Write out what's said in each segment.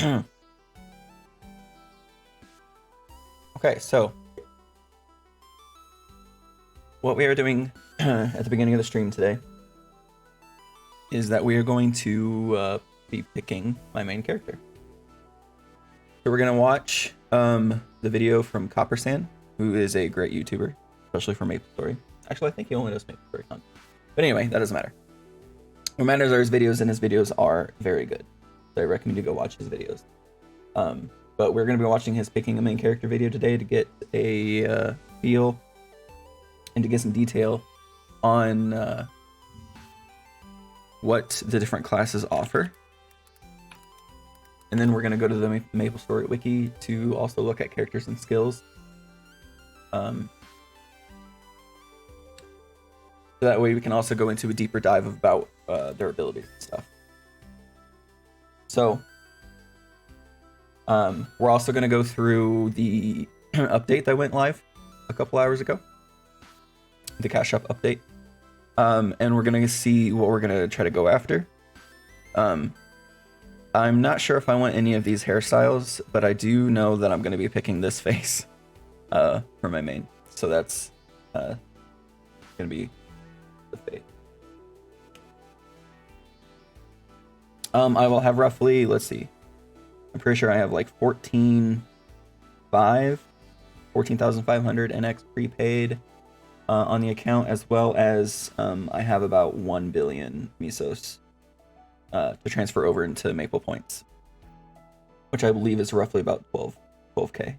Okay, so what we are doing at the beginning of the stream today is that we are going to be picking my main character. So we're gonna watch the video from Coppersan, who is a great YouTuber, especially for Maplestory. Actually, I think he only does Maplestory content. But anyway, that doesn't matter. What matters are his videos, and his videos are very good. So I recommend you go watch his videos. But we're going to be watching his picking a main character video today to get a feel and to get some detail on what the different classes offer. And then we're going to go to the Maplestory wiki to also look at characters and skills. So that way we can also go into a deeper dive about their abilities and stuff. So we're also going to go through the update that went live a couple hours ago, the Cash Up update, and we're going to see what we're going to try to go after. I'm not sure if I want any of these hairstyles, but I do know that I'm going to be picking this face for my main, so that's going to be the face. I will have roughly, let's see, I'm pretty sure I have like 14,500 NX prepaid on the account, as well as I have about 1 billion Mesos to transfer over into Maple points, which I believe is roughly about 12k.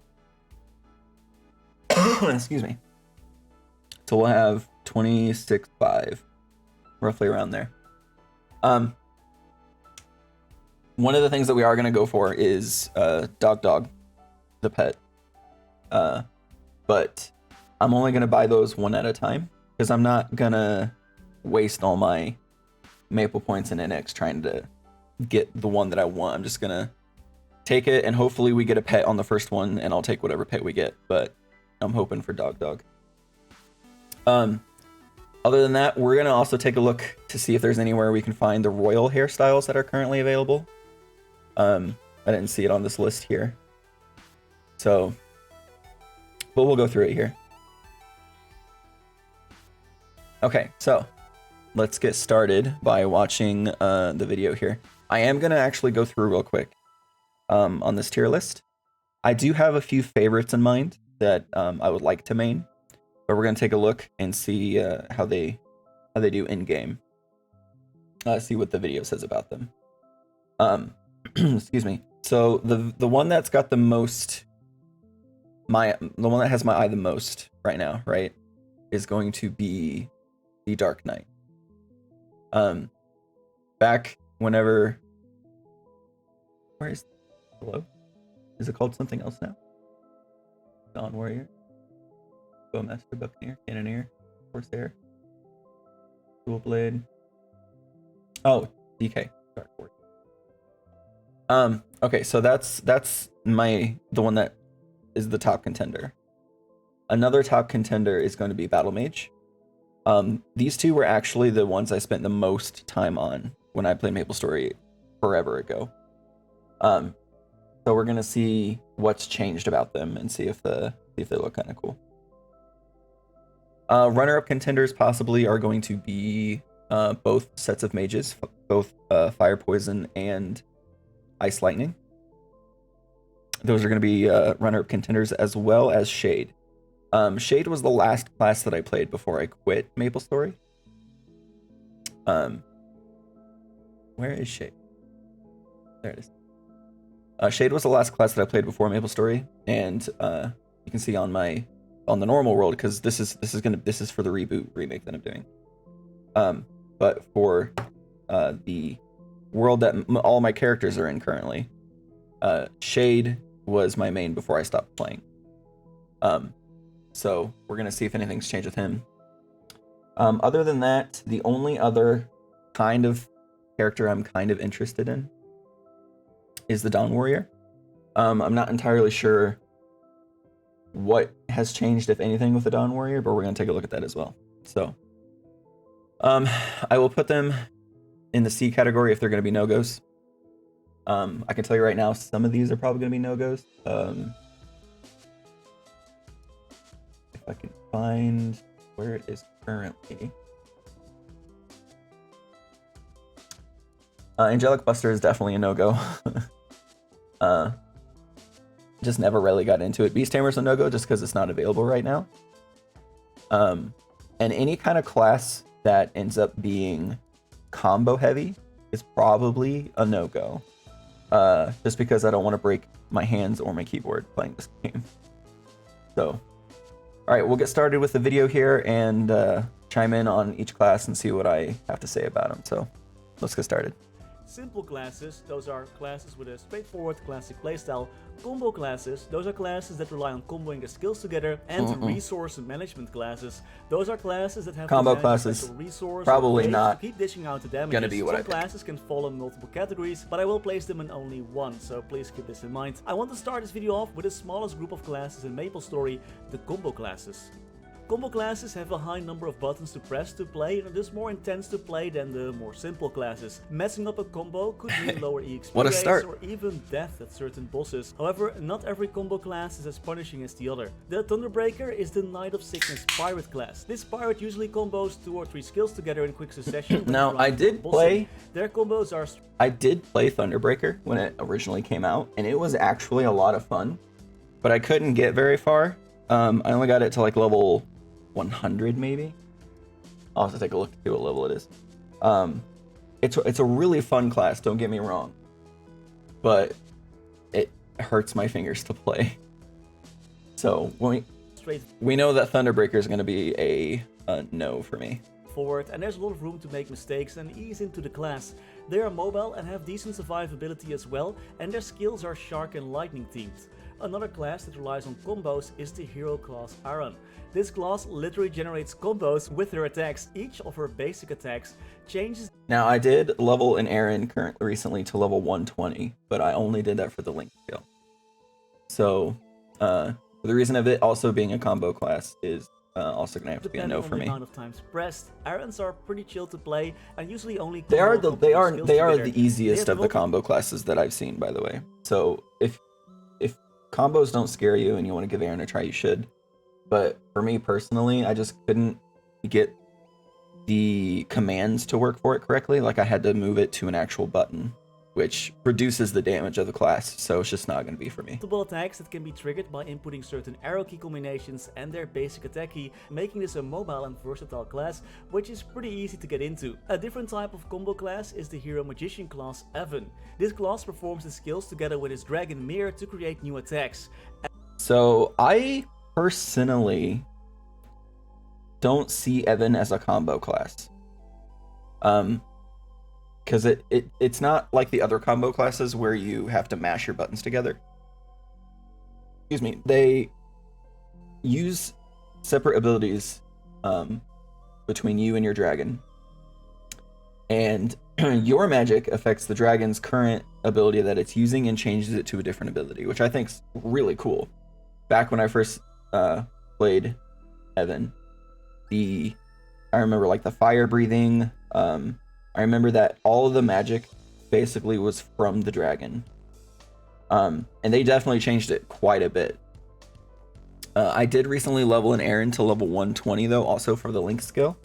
Excuse me. So we'll have 26.5, roughly around there. One of the things that we are going to go for is Dog, the pet. But I'm only going to buy those one at a time, because I'm not going to waste all my Maple points and NX trying to get the one that I want. I'm just going to take it, and hopefully we get a pet on the first one, and I'll take whatever pet we get, but I'm hoping for Dog. Other than that, we're going to also take a look to see if there's anywhere we can find the royal hairstyles that are currently available. I didn't see it on this list here, so, but we'll go through it here. Okay, so let's get started by watching the video here. I am gonna actually go through real quick on this tier list. I do have a few favorites in mind that I would like to main, but we're gonna take a look and see how they do in game. See what the video says about them. Excuse me. So the one that's got the most, the one that has my eye the most right now, right, is going to be the Dark Knight. Back whenever, where is, hello? Is it called something else now? Dawn Warrior, Bowmaster, Buccaneer, Cannoneer, Corsair, Dual Blade. Oh, DK, Dark Warrior. Okay, so that's the one that is the top contender. Another top contender is going to be Battle Mage. These two were actually the ones I spent the most time on when I played Maplestory forever ago. So we're gonna see what's changed about them and see if they look kind of cool. Runner-up contenders possibly are going to be both sets of mages, both Fire Poison and Ice Lightning. Those are going to be runner-up contenders, as well as Shade. Shade was the last class that I played before I quit Maplestory. Where is Shade? There it is. Shade was the last class that I played before Maplestory, and you can see on the normal world, because this is for the reboot remake that I'm doing. But for the world that all my characters are in currently, Shade was my main before I stopped playing. So we're gonna see if anything's changed with him. Other than that, the only other kind of character I'm kind of interested in is the Dawn Warrior. I'm not entirely sure what has changed, if anything, with the Dawn Warrior, but we're gonna take a look at that as well. So I will put them in the C category if they're going to be no-goes. I can tell you right now, some of these are probably going to be no-goes. If I can find where it is currently. Angelic Buster is definitely a no-go. Just never really got into it. Beast Tamer's a no-go just because it's not available right now. And any kind of class that ends up being combo heavy is probably a no-go. Just because I don't want to break my hands or my keyboard playing this game. So, alright, we'll get started with the video here and chime in on each class and see what I have to say about them. So, let's get started. Simple classes, those are classes with a straightforward classic playstyle. Combo classes, those are classes that rely on comboing their skills together. And resource management classes, those are classes that have combo to classes. Resource Probably not to keep dishing out the damage. gonna be what Some classes can fall in multiple categories, but I will place them in only one, so please keep this in mind. I want to start this video off with the smallest group of classes in Maplestory, the combo classes. Combo classes have a high number of buttons to press to play and are thus more intense to play than the more simple classes. Messing up a combo could mean lower EXP what a rates start. or even death at certain bosses. However, not every combo class is as punishing as the other. The Thunderbreaker is the Knight of Sickness Pirate class. This pirate usually combos 2 or 3 skills together in quick succession. Now, I did play Thunderbreaker when it originally came out, and it was actually a lot of fun, but I couldn't get very far. I only got it to like level 100 maybe. I'll have to take a look to see what level it is. It's a really fun class, don't get me wrong, but it hurts my fingers to play. So when we know that Thunderbreaker is going to be a no for me. Forward, and there's a lot of room to make mistakes and ease into the class. They are mobile and have decent survivability as well, and their skills are shark and lightning themed. Another class that relies on combos is the hero class Aaron. This class literally generates combos with her attacks. Each of her basic attacks changes. Now I did level an Aaron recently to level 120, but I only did that for the link skill. So the reason of it also being a combo class is also gonna have to be a no for me. Amount of times pressed, Aarons are pretty chill to play and usually only they are the easiest of the combo classes that I've seen, by the way. So if combos don't scare you and you want to give Aaron a try, you should. But for me personally, I just couldn't get the commands to work for it correctly. Like I had to move it to an actual button, which reduces the damage of the class, so it's just not going to be for me. Multiple attacks that can be triggered by inputting certain arrow key combinations and their basic attack key, making this a mobile and versatile class, which is pretty easy to get into. A different type of combo class is the Hero Magician class Evan. This class performs his skills together with his dragon mirror to create new attacks. So I personally don't see Evan as a combo class. Because it's not like the other combo classes where you have to mash your buttons together. Excuse me. They use separate abilities between you and your dragon. And your magic affects the dragon's current ability that it's using and changes it to a different ability, which I think's really cool. Back when I first played Evan, I remember like the fire breathing, I remember that all of the magic basically was from the dragon. And they definitely changed it quite a bit. I did recently level an Aaron to level 120 though, also for the link skill.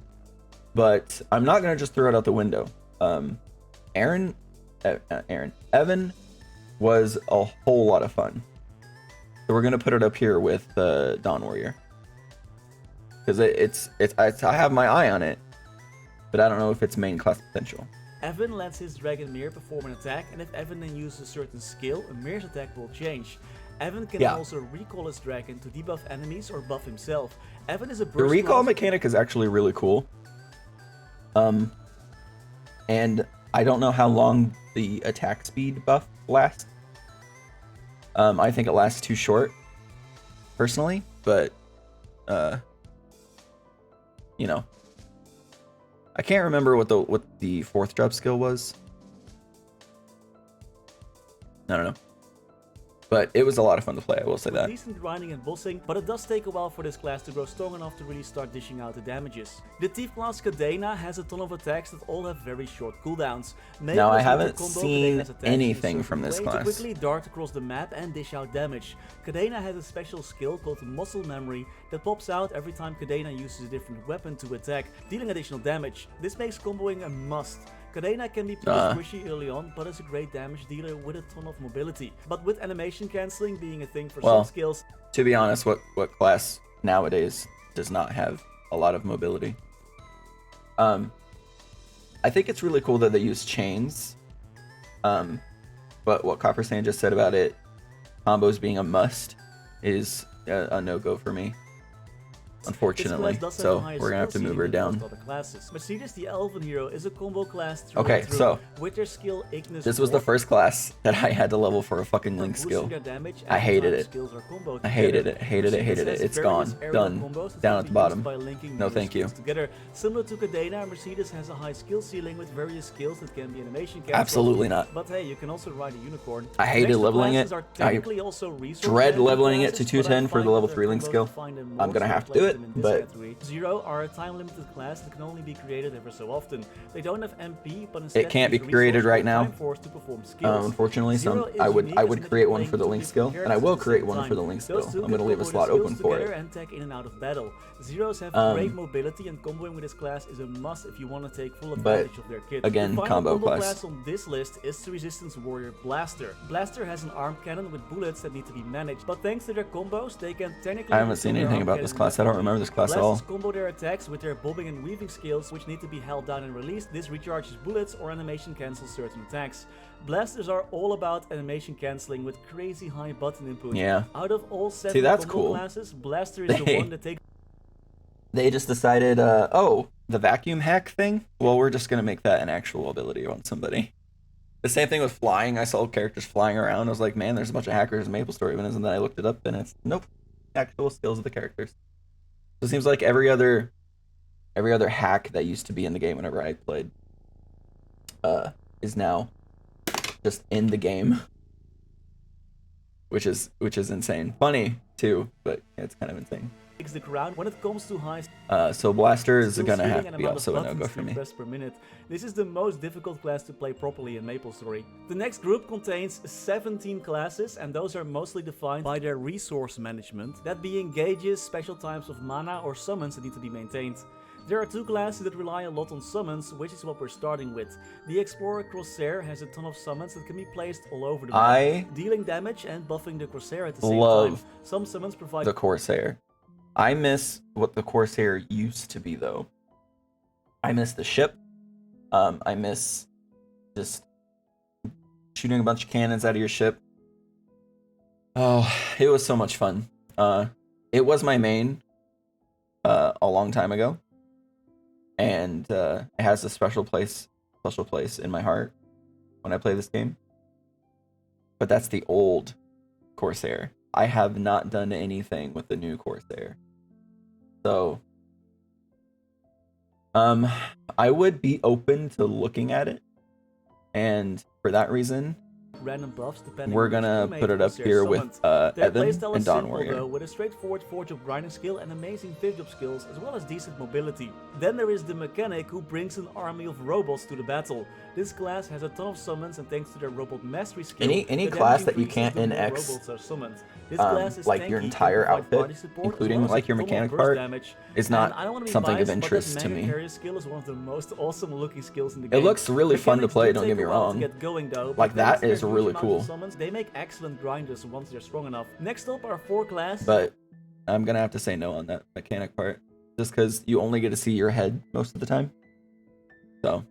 But I'm not going to just throw it out the window. Evan was a whole lot of fun. So we're going to put it up here with Dawn Warrior. Because I have my eye on it, but I don't know if it's main class potential. Evan lets his dragon mirror perform an attack, and if Evan then uses a certain skill, a mirror's attack will change. Evan can also recall his dragon to debuff enemies or buff himself. Evan is a burst. The recall mechanic is actually really cool. And I don't know how long the attack speed buff lasts. I think it lasts too short, personally, but you know, I can't remember what the fourth drop skill was. I don't know. But it was a lot of fun to play, I will say with that. decent grinding and bossing, but it does take a while for this class to grow strong enough to really start dishing out the damages. The Thief class Cadena has a ton of attacks that all have very short cooldowns. Now, I haven't seen anything from this class. To quickly dart across the map and dish out damage. Cadena has a special skill called Muscle Memory that pops out every time Cadena uses a different weapon to attack, dealing additional damage. This makes comboing a must. Cadena can be pretty squishy early on, but is a great damage dealer with a ton of mobility. But with animation cancelling being a thing for some skills... To be honest, what class nowadays does not have a lot of mobility? I think it's really cool that they use chains. But what Copper Sand just said about it, combos being a must, is a no-go for me. Unfortunately, so we're gonna have to move her down. Mercedes, the Elven hero, is a combo class okay, so with their skill Ignis this was the first class that I had to level for a fucking link skill. I hated it. I hated it. Hated it. It's gone. Done. Down at the bottom. No, thank you. Together, similar to Cadena, Mercedes has a high skill ceiling with various skills that can be animation canceled. Absolutely not. But hey, you can also ride a unicorn. I hated leveling it. I dread leveling it to 210 for the level 3 link skill. I'm gonna have to do it. But Zero are a time-limited class that can only be created ever so often. They don't have MP, but instead it can't be created right now. Unfortunately, so I would create one for the link skill, and I will create one for the link skill. I'm gonna leave a slot open for it. And tech in and out of battle. Zeros have great mobility, and comboing with this class is a must if you want to take full advantage of their kit. Again, the combo class on this list is the Resistance Warrior Blaster. Blaster has an arm cannon with bullets that need to be managed, but thanks to their combos, they can technically. I haven't seen anything about this class. I don't remember this class at all. Combo their attacks with their bobbing and weaving skills, which need to be held down and released. This recharges bullets or animation cancels certain attacks. Blasters are all about animation cancelling with crazy high button input. Yeah. Out of all 7 combo classes, Blaster is the one that takes. They just decided, oh, the vacuum hack thing? Well, we're just gonna make that an actual ability on somebody. The same thing with flying. I saw characters flying around. I was like, man, there's a bunch of hackers in Maplestory, and then I looked it up, and it's nope, actual skills of the characters. So it seems like every other hack that used to be in the game whenever I played is now just in the game, which is insane. Funny too, but yeah, it's kind of insane. The ground when it comes to high. So Blaster is gonna have to be also a no-go for me. Per minute. This is the most difficult class to play properly in Maplestory. The next group contains 17 classes, and those are mostly defined by their resource management, that being gauges, special types of mana, or summons that need to be maintained. There are 2 classes that rely a lot on summons, which is what we're starting with. The Explorer Corsair has a ton of summons that can be placed all over the map, dealing damage and buffing the Corsair at the same time. Some summons provide the Corsair. I miss what the Corsair used to be, though. I miss the ship. I miss just shooting a bunch of cannons out of your ship. Oh, it was so much fun. It was my main a long time ago, and it has a special place in my heart when I play this game. But that's the old Corsair. I have not done anything with the new Corsair. So, I would be open to looking at it, and for that reason, random buffs we're gonna put it up here with Evan and Dawn Warrior. Though, with a straightforward 4-job grinding skill and amazing 5-job skills, as well as decent mobility. Then there is the mechanic who brings an army of robots to the battle. This class has a ton of summons, and thanks to their robot mastery skill, any class that you can't NX, like your entire outfit, including like your mechanic part, is not something of interest to me. Skill is one of the most awesome looking skills in the game. It looks really fun to play, don't get me wrong. Like that is really cool. Summons, they make excellent grinders once they're strong enough. Next up are 4 classes. But I'm gonna have to say no on that mechanic part, just because you only get to see your head most of the time. So.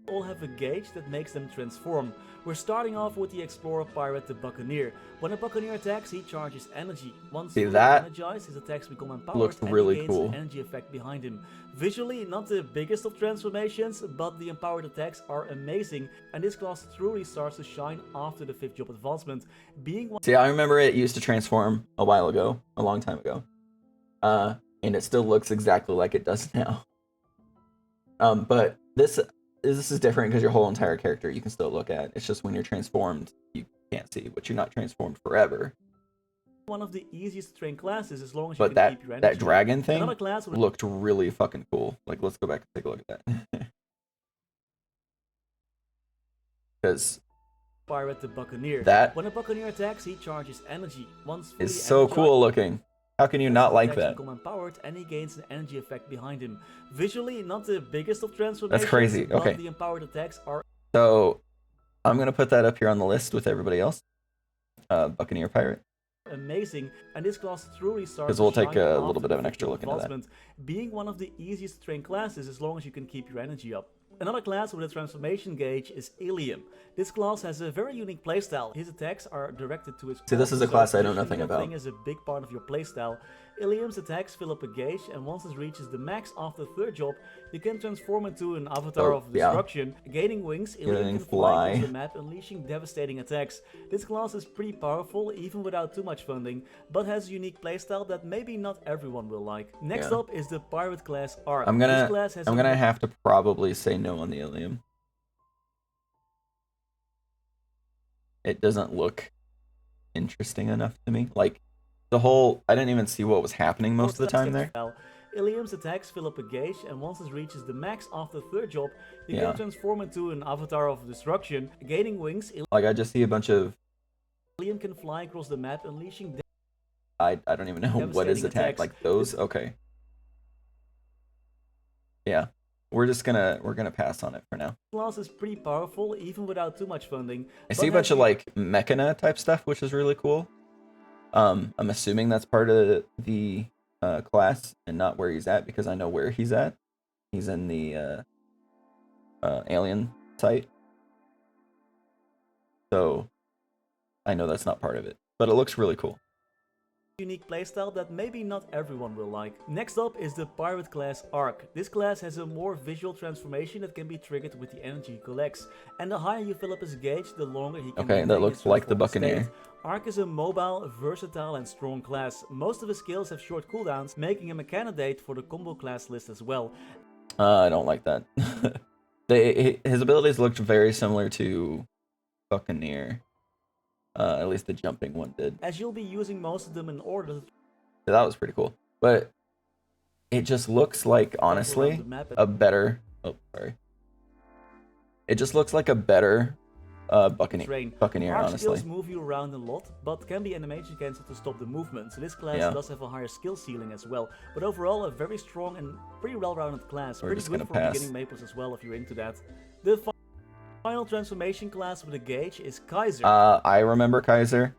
All have a gauge that makes them transform. We're starting off with the Explorer Pirate, the Buccaneer. When a Buccaneer attacks, he charges energy. Once energized, his attacks become empowered, looks really and he gains cool. An energy effect behind him. Visually, not the biggest of transformations, but the empowered attacks are amazing, and this class truly starts to shine after the 5th job advancement. See, I remember it used to transform a while ago, a long time ago, and it still looks exactly like it does now. But this is different because your whole entire character you can still look at. It's just when you're transformed, can't see, but you're not transformed forever. One of the easiest to train classes as long as you But can keep your energy. that dragon thing Another class with looked really fucking cool. Like, let's go back and take a look at that. Because Pirate the Buccaneer. that When a Buccaneer attacks, he charges energy. Once fully is so cool looking. How can you not like that? Become empowered, and he gains an energy effect behind him. Visually, not the biggest of transformations. That's crazy. Okay. But the empowered attacks are. So I'm gonna put that up here on the list with everybody else. Buccaneer Pirate. Amazing, and this class truly starts. Because we'll take a little bit of an extra look into that. Being one of the easiest to train classes as long as you can keep your energy up. Another class with a transformation gauge is Ilium. This class has a very unique playstyle. His attacks are directed to his. See, this is a class I know nothing about. Thing is a big part of your playstyle. Ilium's attacks fill up a gauge, and once it reaches the max after the third job, you can transform into an avatar of destruction. Gaining wings, Ilium can fly across the map, unleashing devastating attacks. This class is pretty powerful, even without too much funding, but has a unique playstyle that maybe not everyone will like. Next up is the Pirate class Arc. I'm gonna have to probably say no on the Ilium. It doesn't look interesting enough to me. Like, the whole, I didn't even see what was happening most of the time there. Ilium's attacks fill up a gauge, and once it reaches the max after the third job, you can transform into an avatar of destruction. Gaining wings, like, I just see a bunch of. Ilium can fly across the map, unleashing. I don't even know what is attack. Like those. Okay. Yeah, we're gonna pass on it for now. This class is pretty powerful, even without too much funding. I see a bunch of like Mechana type stuff, which is really cool. I'm assuming that's part of the class and not where he's at, because I know where he's at. He's in the alien site. So I know that's not part of it, but it looks really cool. Unique playstyle that maybe not everyone will like. Next up is the Pirate class Arc. This class has a more visual transformation that can be triggered with the energy he collects, and the higher you fill up his gauge, the longer he can. Okay, that looks like the Buccaneer. Arc is a mobile, versatile, and strong class. Most of his skills have short cooldowns, making him a candidate for the combo class list as well. I don't like that. His abilities looked very similar to Buccaneer. At least the jumping one did. As you'll be using most of them in order. So that was pretty cool. But it just looks like, honestly, a better. Oh, sorry. It just looks like a better Buccaneer, Arc honestly. skills move you around a lot, but can be animation cancelled to stop the movement. So this class does have a higher skill ceiling as well. But overall, a very strong and pretty well-rounded class. We're pretty just good gonna for pass. beginning Maples as well, if you're into that. The final transformation class with a gauge is Kaiser. I remember Kaiser,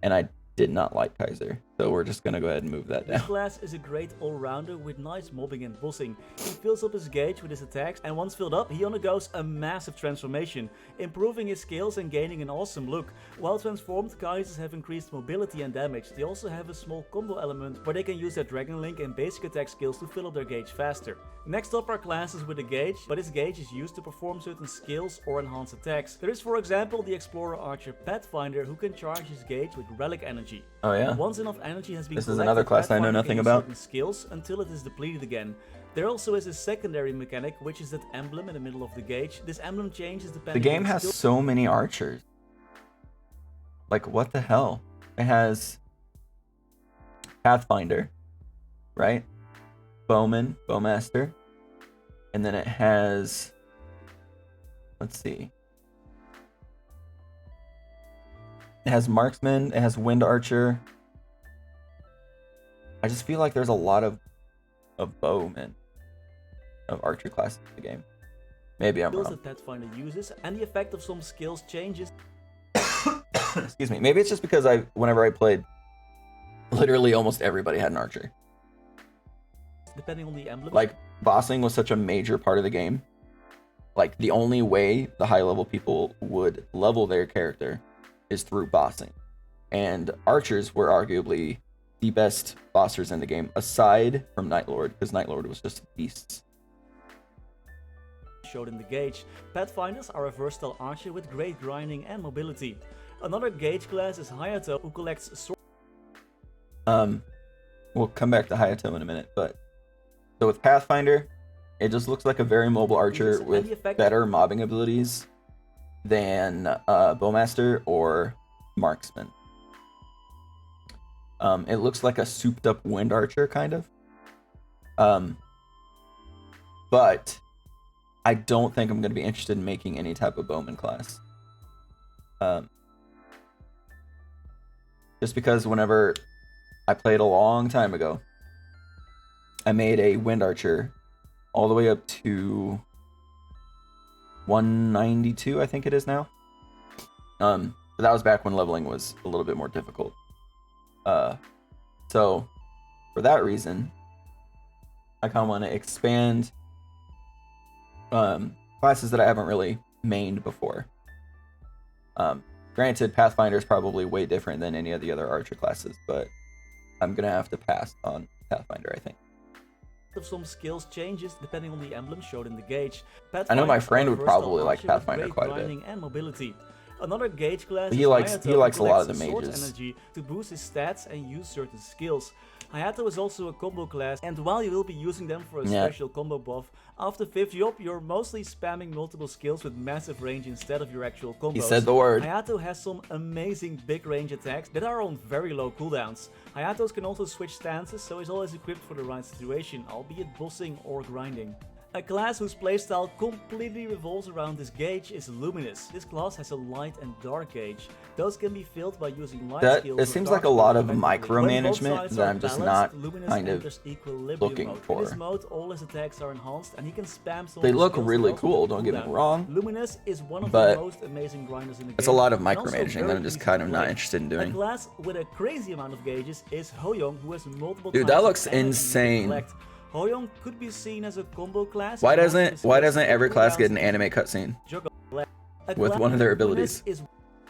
and I did not like Kaiser, so we're just gonna go ahead and move that down. This class is a great all-rounder with nice mobbing and bossing. He fills up his gauge with his attacks, and once filled up, he undergoes a massive transformation, improving his skills and gaining an awesome look. While transformed, Kaisers have increased mobility and damage. They also have a small combo element where they can use their Dragon Link and basic attack skills to fill up their gauge faster. Next up are classes with a gauge, but this gauge is used to perform certain skills or enhance attacks. There is, for example, the Explorer Archer Pathfinder, who can charge his gauge with relic energy. Oh yeah. Once enough energy has been This is another class I know nothing about. Skills until it is depleted again. There also is a secondary mechanic, which is that emblem in the middle of the gauge. This emblem changes depending. The game has so many archers. Like, what the hell? It has Pathfinder, right? Bowmaster, and then it has. Let's see. It has marksman. It has wind archer. I just feel like there's a lot of bowmen, of archer classes in the game. Maybe I'm wrong. That Pathfinder uses, and the effect of some skills changes. Excuse me. Maybe it's just because whenever I played, literally almost everybody had an archer. Depending on the emblem. Like, bossing was such a major part of the game. Like, the only way the high level people would level their character is through bossing. And archers were arguably the best bossers in the game, aside from Night Lord, because Night Lord was just beasts. Showed in the gauge. Pathfinders are a versatile archer with great grinding and mobility. Another gauge class is Hayato, who collects sword. We'll come back to Hayato in a minute, but so with Pathfinder, it just looks like a very mobile archer with better mobbing abilities than Bowmaster or Marksman. It looks like a souped up Wind Archer, kind of. But I don't think I'm going to be interested in making any type of Bowman class. Just because whenever I played a long time ago, I made a Wind Archer all the way up to 192, I think it is now. But that was back when leveling was a little bit more difficult. So for that reason, I kind of want to expand classes that I haven't really mained before. Granted, Pathfinder is probably way different than any of the other archer classes, but I'm gonna have to pass on Pathfinder, I think. Of some skills changes depending on the emblem showed in the gauge. I know my friend would probably like Pathfinder quite a bit. And mobility. Another gauge class he likes a lot of the mages. Energy to boost his stats and use certain skills. Hayato is also a combo class, and while you will be using them for a special combo buff, after 5th job you're mostly spamming multiple skills with massive range instead of your actual combos. He said the word. Hayato has some amazing big range attacks that are on very low cooldowns. Hayatos can also switch stances, so he's always equipped for the right situation, albeit bossing or grinding. A class whose playstyle completely revolves around this gauge is Luminous. This class has a light and dark gauge. Those can be filled by using light skills. It seems like a lot of micromanagement that I'm just not kind of looking for. In this mode, all his attacks are enhanced, and he can spam some. They look really cool, don't get me wrong. Luminous is one of the most amazing grinders in the game. It's a lot of micromanaging that I'm just kind of not interested in doing. A class with a crazy amount of gauges is Hoyoung, who has multiple. Dude, that looks insane. Hoyoung could be seen as a combo class. Why doesn't every class get an anime cutscene with one of their abilities?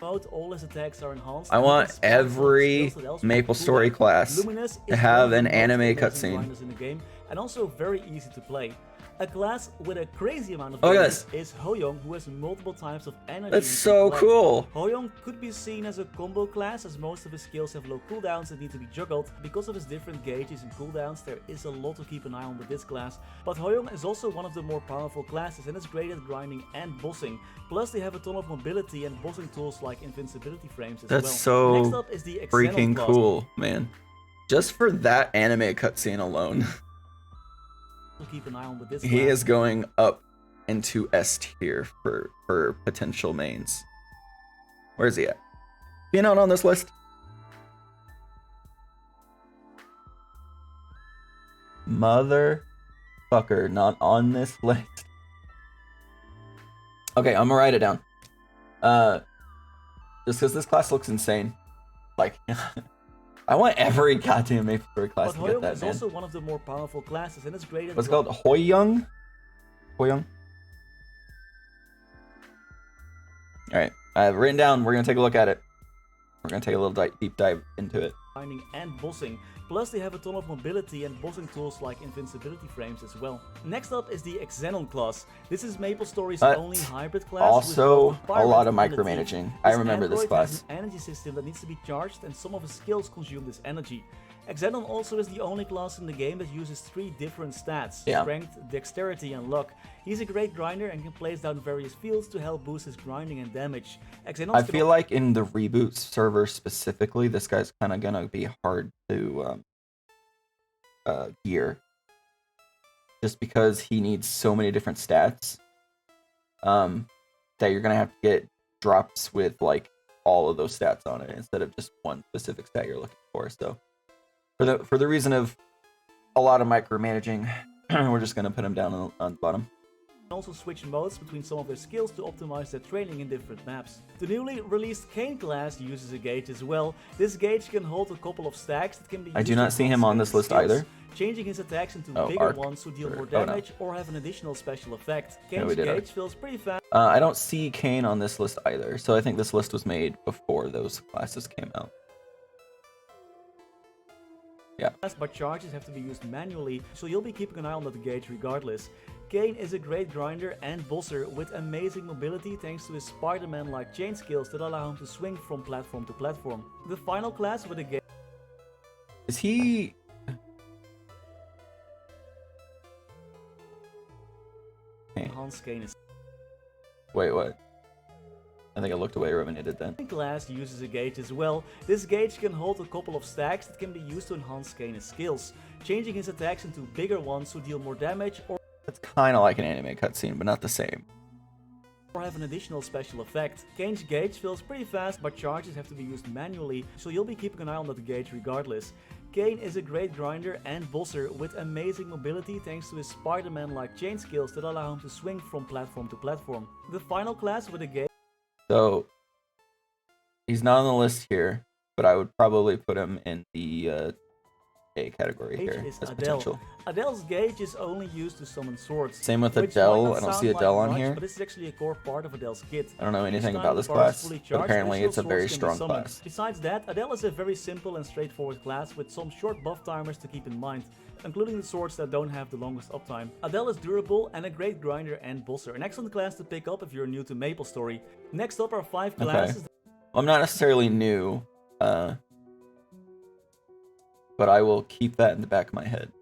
All his attacks are enhanced. I want every Maplestory class to have an anime cutscene. In the game, and also very easy to play. A class with a crazy amount of gauges is Hoyoung, who has multiple types of energy. That's so cool. Hoyoung could be seen as a combo class, as most of his skills have low cooldowns that need to be juggled. Because of his different gauges and cooldowns, there is a lot to keep an eye on with this class. But Hoyoung is also one of the more powerful classes and is great at grinding and bossing. Plus they have a ton of mobility and bossing tools like invincibility frames as well. That's so Next up is the freaking cool, man. Just for that anime cutscene alone. Keep an eye on with this he is going up into S tier for potential mains. Where is he at? Being out on this list? Motherfucker, not on this list. Okay, I'm gonna write it down. Just because this class looks insane. Like, I want every goddamn Maplestory class to get that, man. Is also one of the more powerful classes, and it's great. What's it called? Hoyoung? Hoyoung? Alright, I've written down. We're going to take a look at it. We're going to take a little deep dive into it. Grinding and bossing. Plus they have a ton of mobility and bossing tools like invincibility frames as well. Next up is the Xenon class. This is Maplestory's only hybrid class. Also, a lot of micromanaging. I remember this class. Has an energy system that needs to be charged, and some of his skills consume this energy. Xenon also is the only class in the game that uses 3 different stats: strength, dexterity, and luck. He's a great grinder and can place down various fields to help boost his grinding and damage. I feel like in the reboot server specifically, this guy's kind of gonna be hard to gear, just because he needs so many different stats that you're gonna have to get drops with like all of those stats on it instead of just one specific stat you're looking for. So for the reason of a lot of micromanaging, we're just gonna put him down on the bottom. Also switch modes between some of their skills to optimize their training in different maps. The newly released Kane class uses a gauge as well. This gauge can hold a couple of stacks that can be used. I do not see him on this list either. Changing his attacks into bigger ones who deal more damage or have an additional special effect. Kane's gauge fills pretty fast. I don't see Kane on this list either, so I think this list was made before those classes came out. Yeah. But charges have to be used manually, so you'll be keeping an eye on that gauge regardless. Kane is a great grinder and bosser with amazing mobility thanks to his Spider-Man-like chain skills that allow him to swing from platform to platform. The final class with a gauge... Is he... Hans Kane is... Wait, what? I think I looked away when it did that. Class uses a gauge as well. This gauge can hold a couple of stacks that can be used to enhance Kane's skills, changing his attacks into bigger ones to deal more damage or It's kind of like an anime cutscene, but not the same. have an additional special effect. Kane's gauge fills pretty fast, but charges have to be used manually, so you'll be keeping an eye on that gauge regardless. Kane is a great grinder and bosser with amazing mobility thanks to his Spider-Man-like chain skills that allow him to swing from platform to platform. The final class with a gauge. So, he's not on the list here, but I would probably put him in the A category here Is as Adele. potential. Adele's gauge is only used to summon swords. Same with which Adele. might not I don't sound see Adele like on much, here. But this is actually a core part of Adele's kit. I don't know anything Each about time this the bar is class, fully but charged, apparently additional it's a swords very can be strong summoned. class. Besides that, Adele is a very simple and straightforward class with some short buff timers to keep in mind, including the swords that don't have the longest uptime. Adele is durable and a great grinder and bosser, an excellent class to pick up if you're new to Maplestory. Next up are 5 classes. Okay. Well, I'm not necessarily new, but I will keep that in the back of my head.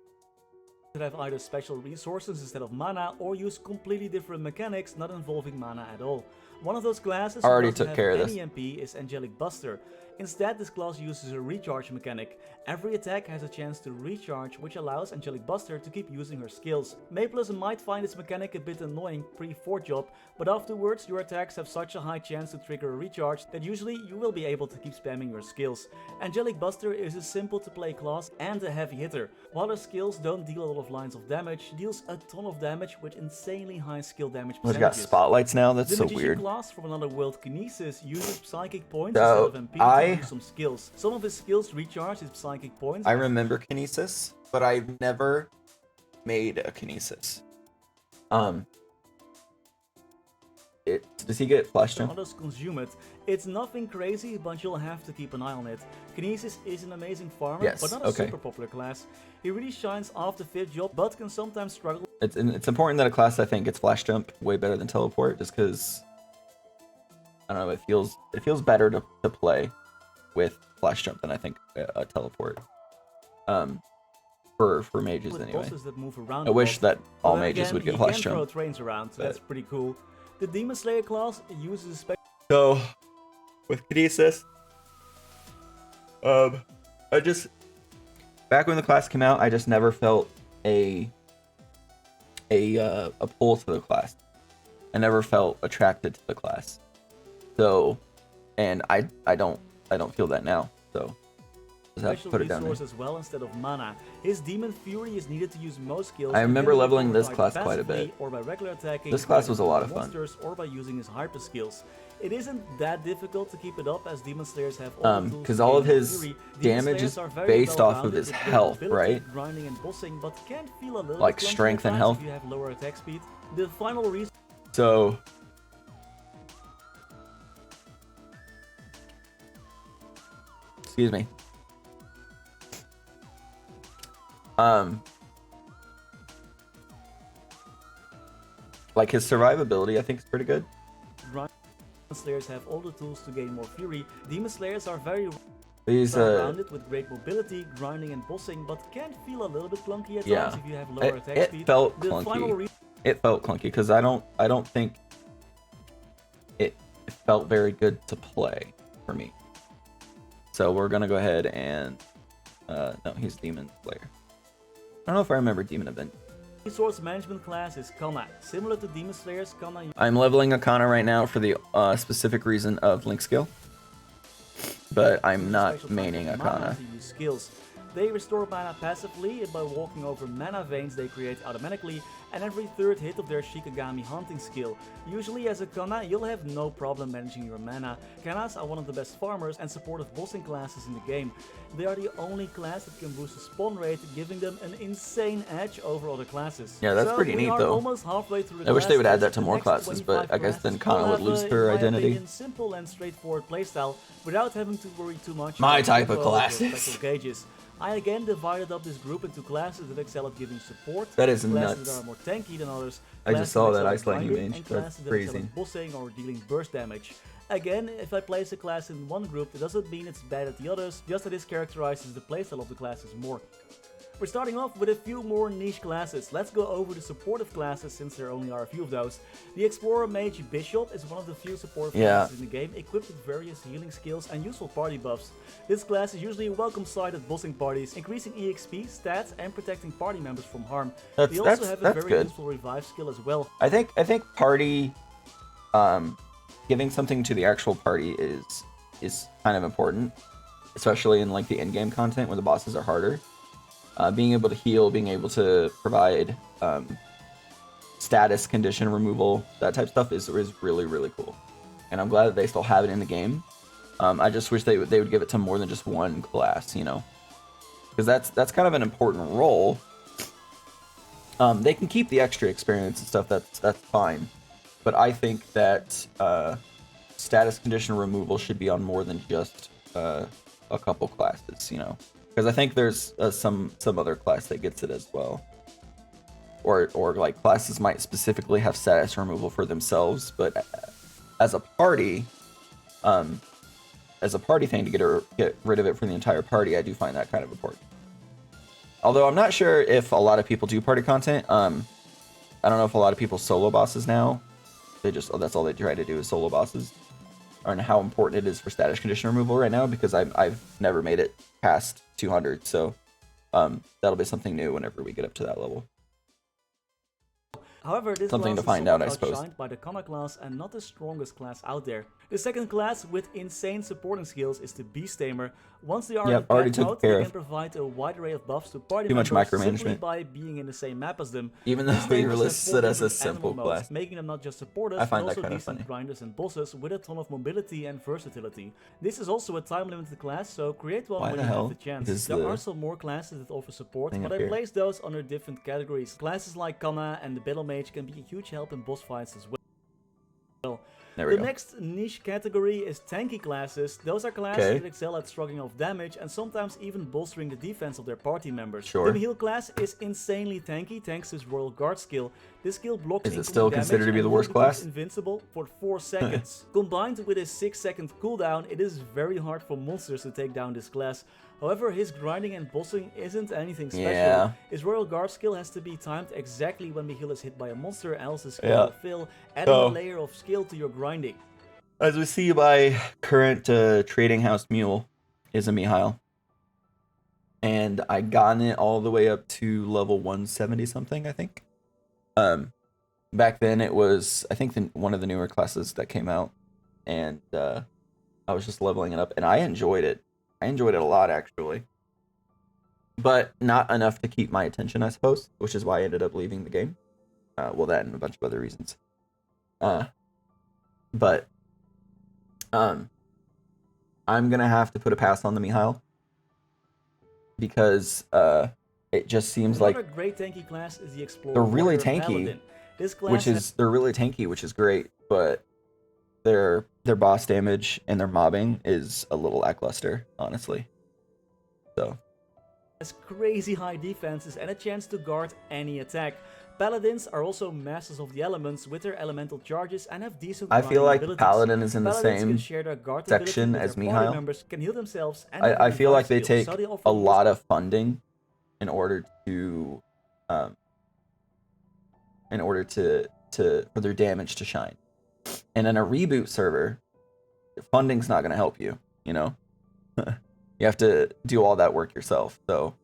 That have either special resources instead of mana or use completely different mechanics not involving mana at all. One of those classes I already who doesn't took have care of any this. MP is Angelic Buster. Instead, this class uses a recharge mechanic. Every attack has a chance to recharge, which allows Angelic Buster to keep using her skills. Maples might find this mechanic a bit annoying pre-4th job, but afterwards your attacks have such a high chance to trigger a recharge that usually you will be able to keep spamming your skills. Angelic Buster is a simple to play class and a heavy hitter. While her skills don't deal a lot of lines of damage, she deals a ton of damage with insanely high skill damage We've percentages. got spotlights now. That's The so Magician weird. class from another world, Kinesis, uses psychic points So, instead of MP to use some skills. Some of his skills recharge his psychic points. I remember Kinesis, but I've never made a Kinesis. Does he get flash jump? Others consume it. It's nothing crazy, but you'll have to keep an eye on it. Kinesis is an amazing farmer, Yes, but not a okay. super popular class. He really shines after 5th job, but can sometimes struggle. It's important that a class I think gets flash jump way better than teleport, just because I don't know. It feels better to play with flash jump than I think a teleport. For mages with anyway. bosses that move around I a wish lot. that all But then mages again, would get he flash can jump. throw trains around, so that's pretty cool. The Demon Slayer class uses a special So, with Kinesis, I just back when the class came out, I just never felt a pull to the class. I never felt attracted to the class. So, and I don't feel that now. So, just have to special put it down resource there. as well instead of mana. His Demon Fury is needed to use most skills. I and remember can be leveling performed this either class quite a passively bit. Or by regular attacking. This class by was a lot of fun. monsters, or by using his hyper skills. It isn't that difficult to keep it up as Demon Slayers have all the tools because to all gain of his fury. Demon damage Slayers is are very based off of well-rounded his with great health, mobility, right? Grinding and bossing, but can feel a little Like bit clunky strength at and times health. if you have lower attack speed. The final reason So, excuse me. Like his survivability, I think is pretty good. Demon Slayers have all the tools to gain more fury. Demon Slayers are very He's well-rounded with great mobility, grinding and bossing, but can feel a little bit clunky at times if you have lower attack it speed. felt The final clunky. reason It felt clunky because I don't think it felt very good to play for me. So we're gonna go ahead and no, he's Demon Slayer. I don't know if I remember Demon Event. resource management class is Kana. Similar to Demon Slayers, Kana I'm leveling Akana right now for the specific reason of Link skill, but I'm not special maining type of mana Akana. to use skills. They restore mana passively by walking over mana veins they create automatically, and every 3rd hit of their Shikigami hunting skill. Usually as a Kana, you'll have no problem managing your mana. Kanas are one of the best farmers and supportive bossing classes in the game. They are the only class that can boost the spawn rate, giving them an insane edge over other classes. Yeah, that's So pretty we neat, are though. almost halfway through the I wish they would add class that to list. more The next classes, but 25 I guess then classes Kana will would have lose a, her in my identity. opinion, simple and straightforward playstyle without having to worry too much My about type of combo or classes. special gauges. I again divided up this group into classes that excel at giving support, That is classes nuts. that are more tanky than others, I just classes saw that excel at Ice Lightning grinding, Mage. and That's classes that excel crazy. at bossing or dealing burst damage. Again, if I place a class in one group, that doesn't mean it's bad at the others, just that this characterizes the playstyle of the classes more. We're starting off with a few more niche classes. Let's go over the supportive classes since there only are a few of those. The Explorer Mage Bishop is one of the few supportive classes in the game, equipped with various healing skills and useful party buffs. This class is usually a welcome sight at bossing parties, increasing EXP, stats, and protecting party members from harm. They also have a very useful revive skill as well. I think party, giving something to the actual party is kind of important, especially in like the in-game content where the bosses are harder. Being able to heal, being able to provide status condition removal, that type of stuff is really, really cool. And I'm glad that they still have it in the game. I just wish they would give it to more than just one class, you know, because that's kind of an important role. They can keep the extra experience and stuff. That's fine, but I think that status condition removal should be on more than just a couple classes, you know. Because I think there's some other class that gets it as well, or like classes might specifically have status removal for themselves, but as a party thing to get rid of it for the entire party, I do find that kind of important. Although I'm not sure if a lot of people do party content. I don't know if a lot of people solo bosses now. That's all they try to do is solo bosses, and how important it is for status condition removal right now, because I've never made it past 200, so that'll be something new whenever we get up to that level. However, this something to class find is out, I suppose. Outshined by the Kana class and not the strongest class out there. The second class with insane supporting skills is the Beast Tamer. Once they are in mode, they can provide a wide array of buffs to party members simply by being in the same map as them. Even though they were listed as a simple class, making them not just supporters, I find but that also kind of decent funny. grinders and bosses with a ton of mobility and versatility. This is also a time-limited class, so create one when you have the chance. There are some more classes that offer support, but I place those under different categories. Classes like Kana and the Battle Mage can be a huge help in boss fights as well. The next niche category is Tanki Classes. Those are classes that excel at shrugging off damage and sometimes even bolstering the defense of their party members. The Heal class is insanely tanky thanks to his Royal Guard skill. This skill blocks Is it still considered to be the worst class? Invincible for 4 seconds. Combined with a 6-second cooldown, it is very hard for monsters to take down this class. However, his grinding and bossing isn't anything special. His Royal Guard skill has to be timed exactly when the heal is hit by a monster, else his skill will fail, adding a layer of skill to your grinding. As we see by current Trading House Mule is a Mihail. And I gotten it all the way up to level 170 something, I think. Back then it was, I think, one of the newer classes that came out. And I was just leveling it up, and I enjoyed it. I enjoyed it a lot, actually. But not enough to keep my attention, I suppose, which is why I ended up leaving the game. Well, that and a bunch of other reasons. But I'm going to have to put a pass on the Mihail, because it just seems like another great tanky class is the Explorer. They're really tanky, they're really tanky, which is great, but their boss damage and their mobbing is a little lackluster, honestly. So has crazy high defenses and a chance to guard any attack. Paladins are also masters of the elements with their elemental charges and have decent I feel like abilities. Paladin is in the same section as Mihail. Members can heal themselves, and I feel like they take a lot of funding in order to for their damage to shine. And in a reboot server, funding's not going to help you, you know? You have to do all that work yourself, so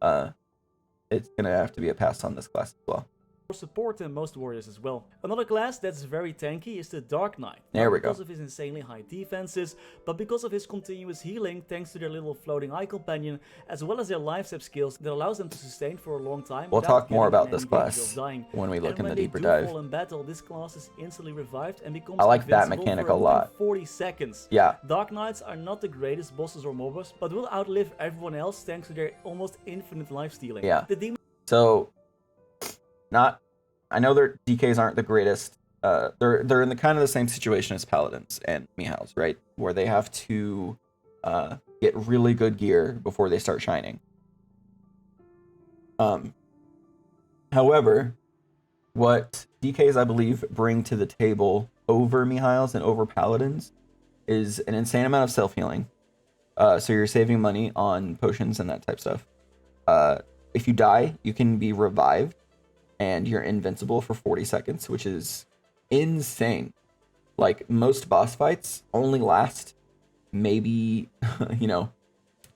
it's going to have to be a pass on this class as well. Support than most warriors as well. Another class that's very tanky is the Dark Knight. There we go. Not because of his insanely high defenses, but because of his continuous healing thanks to their little floating eye companion, as well as their life step skills that allows them to sustain for a long time. We'll talk more about this class when we look in the deeper dive. Fall in battle, this class is instantly revived and becomes I like that mechanic a lot. 40 seconds. Yeah. Dark Knights are not the greatest bosses or mobbers, but will outlive everyone else thanks to their almost infinite life stealing. Yeah. I know their DKs aren't the greatest. They're in the kind of the same situation as Paladins and Mihails, right? Where they have to get really good gear before they start shining. However, what DKs, I believe, bring to the table over Mihails and over Paladins is an insane amount of self-healing. So you're saving money on potions and that type of stuff. if you die, you can be revived, and you're invincible for 40 seconds, which is insane. Like, most boss fights only last maybe,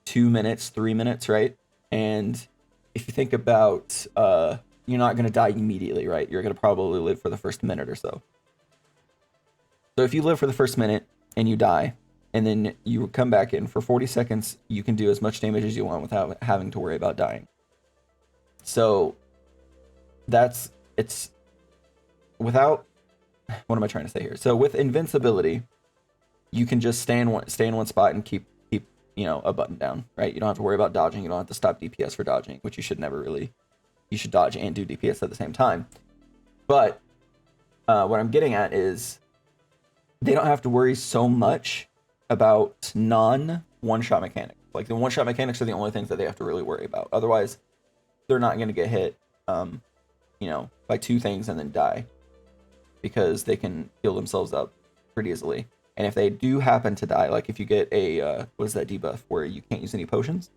2 minutes, 3 minutes, right? And if you think about, you're not going to die immediately, right? You're going to probably live for the first minute or so. So if you live for the first minute and you die, and then you come back in for 40 seconds, you can do as much damage as you want without having to worry about dying. So it's without, what am I trying to say here? So with invincibility, you can just stay in one spot and keep a button down, right? You don't have to worry about dodging. You don't have to stop DPS for dodging, which you should never really. You should dodge and do DPS at the same time. But what I'm getting at is they don't have to worry so much about non-one-shot mechanics. Like, the one-shot mechanics are the only things that they have to really worry about. Otherwise, they're not going to get hit, by 2 things and then die, because they can heal themselves up pretty easily. And if they do happen to die, like if you get a what is that debuff where you can't use any potions,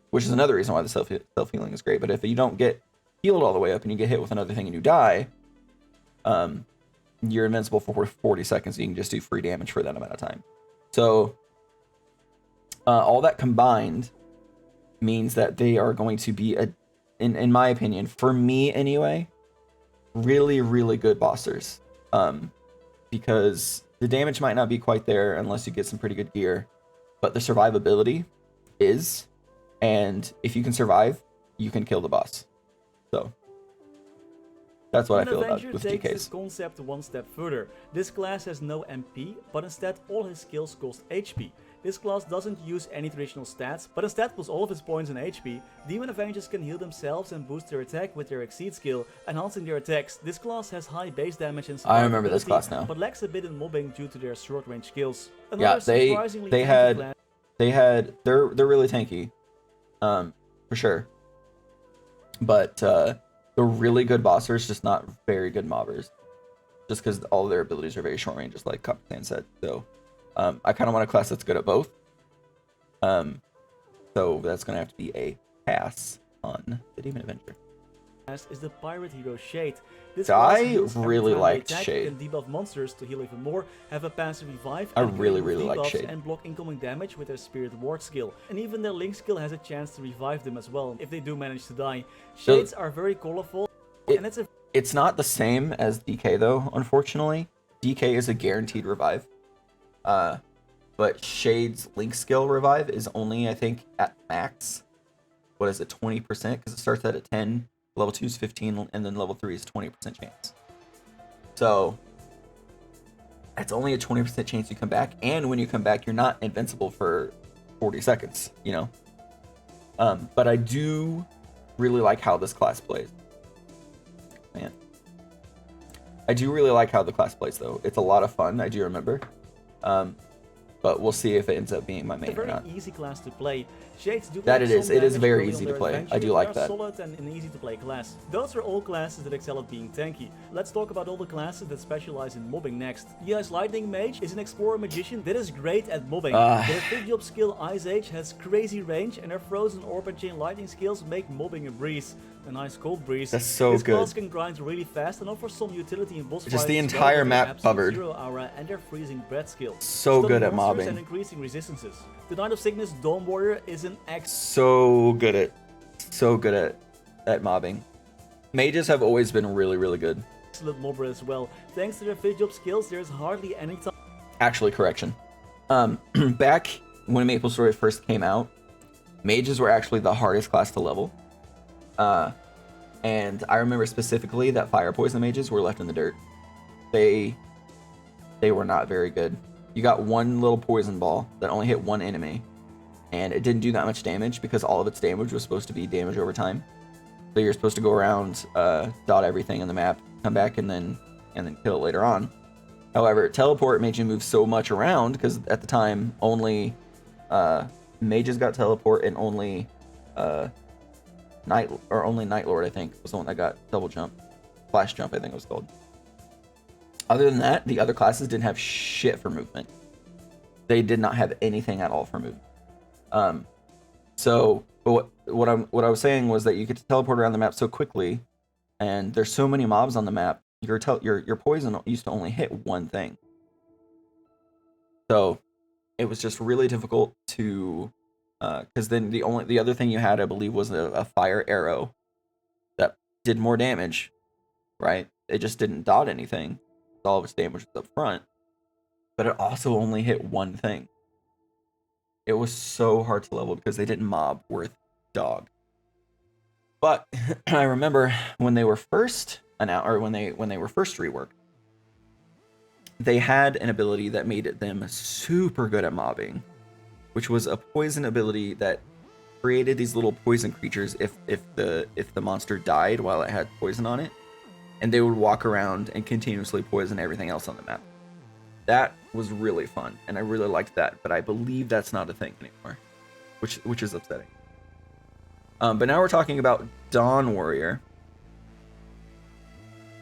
which is another reason why the self-healing is great. But if you don't get healed all the way up and you get hit with another thing and you die, you're invincible for 40 seconds. So you can just do free damage for that amount of time. So all that combined means that they are going to be, in my opinion, for me anyway, really, really good bossers. Because the damage might not be quite there unless you get some pretty good gear, but the survivability is, and if you can survive, you can kill the boss. So that's what I feel about with takes DKs. this concept one step further. This class has no MP, but instead all his skills cost HP. This class doesn't use any traditional stats, but instead puts all of its points in HP. Demon Avengers can heal themselves and boost their attack with their Exceed skill, enhancing their attacks. This class has high base damage and I remember this class now, but lacks a bit in mobbing due to their short range skills. Yeah, they're really tanky, for sure. But they're really good bossers, just not very good mobbers, just because all of their abilities are very short range, just like Coppersan said. So I kind of want a class that's good at both. So that's going to have to be a pass on the Demon Avenger. Is the pirate hero Shade. This I really liked Shade. Can debuff monsters to heal even more, have a passive revive, I and really like Shade. And block incoming damage with their Spirit Ward skill. And even their Link skill has a chance to revive them as well if they do manage to die. Shades are very colorful, and it's not the same as DK though, unfortunately. DK is a guaranteed revive. But Shade's Link skill revive is only, I think, at max. What is it, 20%? Because it starts at a 10, level 2 is 15, and then level 3 is 20% chance. So it's only a 20% chance you come back, and when you come back, you're not invincible for 40 seconds, But I do really like how this class plays. Man. I do really like how the class plays, though. It's a lot of fun, I do remember. But we'll see if it ends up being my main or not. It's a very easy class to play. Shades do that it is. It is very easy to play. I do like that. Solid and an easy to play class. Those are all classes that excel at being tanky. Let's talk about all the classes that specialize in mobbing next. The Ice Lightning Mage is an explorer magician that is great at mobbing. Their 5th skill Ice Age has crazy range, and their Frozen Orb and Chain Lightning skills make mobbing a breeze. A nice cold breeze. That's so this good. This class can grind really fast and offer some utility in boss fights. Just the entire map covered. Zero aura and their freezing breath skill. So good at mobbing. And increasing resistances. The Knight of Sickness Dawn Warrior is an so good at mobbing. Mages have always been really good. Excellent mobber as well. Thanks to their 5th skills, there's hardly any time. Actually, correction. Back when Maplestory first came out, mages were actually the hardest class to level. And I remember specifically that fire poison mages were left in the dirt. They were not very good. You got one little poison ball that only hit one enemy, and it didn't do that much damage because all of its damage was supposed to be damage over time. So you're supposed to go around, dot everything in the map, come back, and then kill it later on. However, teleport made you move so much around because at the time only mages got teleport, and only Night Lord, I think, was the one that got double jump, flash jump, I think it was called. Other than that, the other classes didn't have shit for movement. They did not have anything at all for movement. So But what I was saying was that you get to teleport around the map so quickly, and there's so many mobs on the map. Your poison used to only hit one thing, so it was just really difficult to, because then the other thing you had, I believe, was a fire arrow that did more damage, right? It just didn't dot anything. All of its damage was up front, but it also only hit one thing. It was so hard to level because they didn't mob worth dog. But I remember when they were first announced, or when they were first reworked, they had an ability that made them super good at mobbing, which was a poison ability that created these little poison creatures if the monster died while it had poison on it, and they would walk around and continuously poison everything else on the map. That was really fun, and I really liked that, but I believe that's not a thing anymore, which is upsetting. But now we're talking about Dawn Warrior.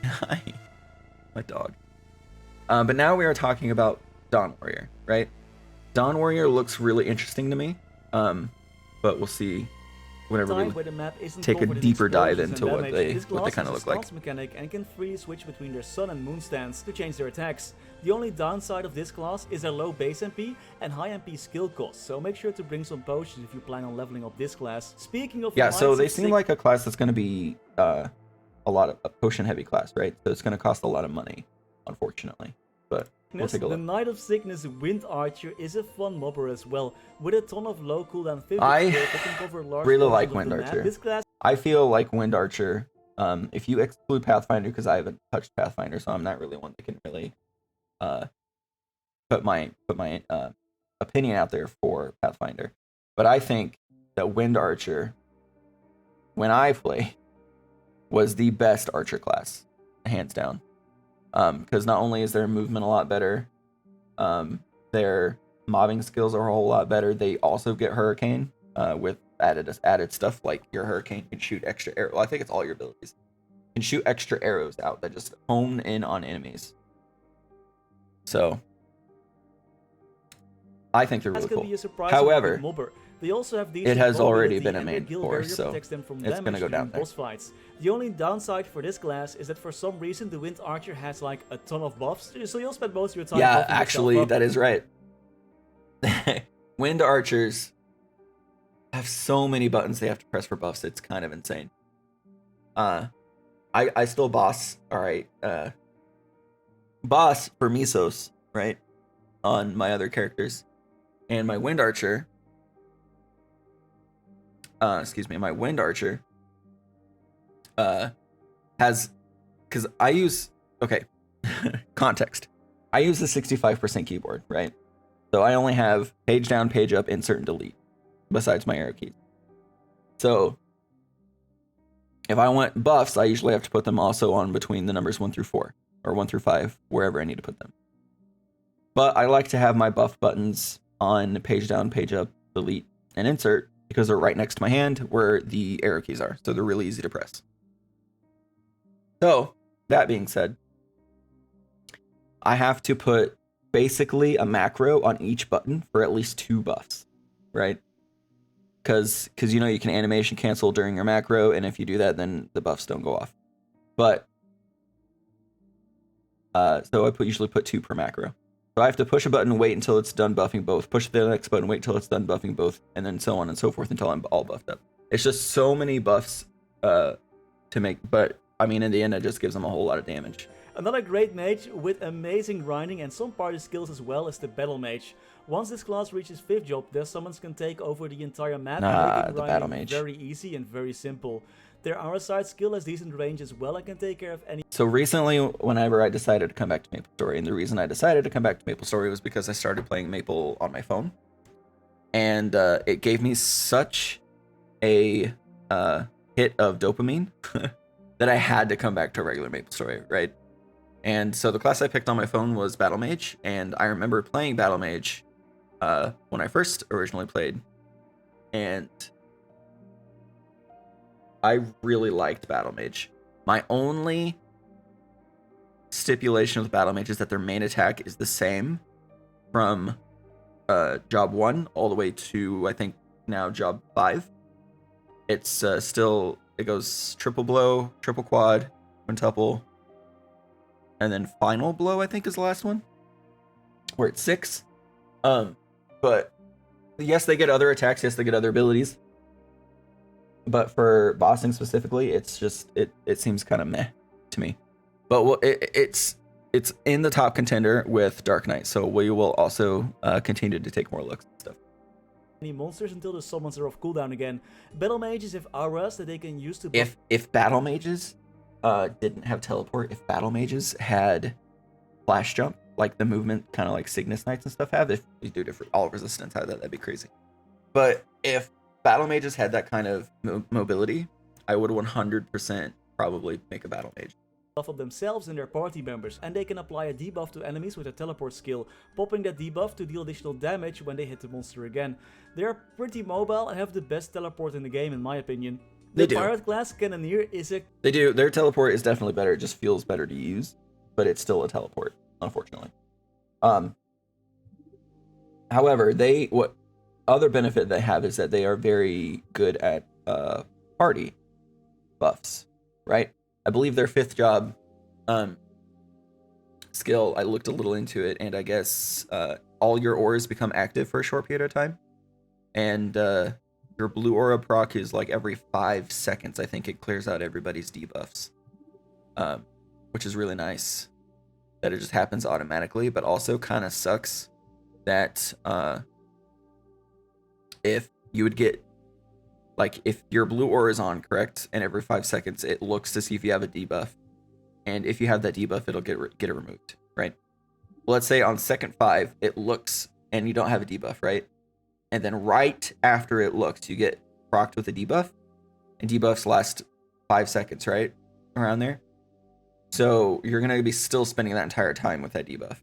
Hi, my dog. But now we are talking about Dawn Warrior, right? Dawn Warrior looks really interesting to me, but we'll see whenever we take a deeper dive into what they kind of look like. Mechanic and can freely switch between their sun and moon stance to change their attacks. The only downside of this class is their low base MP and high MP skill cost, so make sure to bring some potions if you plan on leveling up this class. Speaking of so they seem like a class that's going to be a lot of a potion heavy class, right? So it's going to cost a lot of money, unfortunately. But we'll take a look. The Knight of Sickness Wind Archer is a fun mobber as well, with a ton of low cooldown 50 I that can cover large really portions like of Wind the map. Archer. This class I feel like Wind Archer, if you exclude Pathfinder, because I haven't touched Pathfinder, so I'm not really one that can really put my opinion out there for Pathfinder. But I think that Wind Archer, when I play, was the best archer class, hands down. Because not only is their movement a lot better, their mobbing skills are a whole lot better. They also get Hurricane with added stuff like your Hurricane can shoot extra arrows. Well, I think it's all your abilities. You can shoot extra arrows out that just hone in on enemies. So I think they're really cool. However, they also have it has already been a main force, so it's going to go down there. Boss fights. The only downside for this class is that for some reason the Wind Archer has like a ton of buffs, so you'll spend most of your time. Yeah, actually, that is right. Wind Archers have so many buttons they have to press for buffs. It's kind of insane. I still boss. All right, boss for Mesos, right, on my other characters, and my Wind Archer. My Wind Archer has, because I use, context. I use the 65% keyboard, right? So I only have page down, page up, insert, and delete, besides my arrow keys. So if I want buffs, I usually have to put them also on between the numbers 1 through 4, or 1 through 5, wherever I need to put them. But I like to have my buff buttons on page down, page up, delete, and insert, because they're right next to my hand where the arrow keys are, so they're really easy to press. So, that being said, I have to put basically a macro on each button for at least 2 buffs, right? Because you know you can animation cancel during your macro, and if you do that, then the buffs don't go off. But, so I usually put 2 per macro. So I have to push a button, wait until it's done buffing both, push the next button, wait until it's done buffing both, and then so on and so forth until I'm all buffed up. It's just so many buffs to make, but I mean, in the end, it just gives them a whole lot of damage. Another great mage with amazing grinding and some party skills as well is the Battle Mage. Once this class reaches 5th job, their summons can take over the entire map and make the Battle Mage very easy and very simple. Their Aura side skill has decent range as well and can take care of any. So recently, whenever I decided to come back to Maplestory, and the reason I decided to come back to Maplestory was because I started playing Maple on my phone, and it gave me such a hit of dopamine that I had to come back to regular Maplestory, right? And so the class I picked on my phone was Battle Mage, and I remember playing Battle Mage when I first originally played, and I really liked Battle Mage. My only stipulation with Battle Mage is that their main attack is the same from job 1 all the way to, I think, now job 5. it's still, it goes triple blow, triple quad, quintuple, and then final blow, I think, is the last one, where it's 6. But yes, they get other attacks, yes, they get other abilities. But for bossing specifically, it's just, it seems kind of meh to me. But it's in the top contender with Dark Knight, so we will also continue to take more looks and stuff. Any monsters until the summons are off cooldown again. Battle Mages have auras that they can use to buff. If Battle Mages didn't have teleport, if Battle Mages had flash jump, like the movement kind of like Cygnus Knights and stuff have, if you do different, all resistance had that, that'd be crazy. But if Battle Mages had that kind of mobility, I would 100% probably make a Battle Mage. Buff up themselves and their party members, and they can apply a debuff to enemies with a teleport skill, popping that debuff to deal additional damage when they hit the monster again. They are pretty mobile and have the best teleport in the game, in my opinion. They The do. Pirate class Cannoneer is a... They do. Their teleport is definitely better. It just feels better to use, but it's still a teleport, unfortunately. However, what other benefit they have is that they are very good at party buffs, right? I believe their 5th job skill, I looked a little into it, and I guess all your auras become active for a short period of time, and your blue aura proc is like every 5 seconds. I think it clears out everybody's debuffs, which is really nice that it just happens automatically, but also kind of sucks that if you would get, like, if your blue aura is on, correct, and every 5 seconds it looks to see if you have a debuff, and if you have that debuff, it'll get it removed, right? Well, let's say on second 5 it looks and you don't have a debuff, right? And then right after it looks, you get procced with a debuff, and debuffs last 5 seconds, right? Around there. So you're going to be still spending that entire time with that debuff,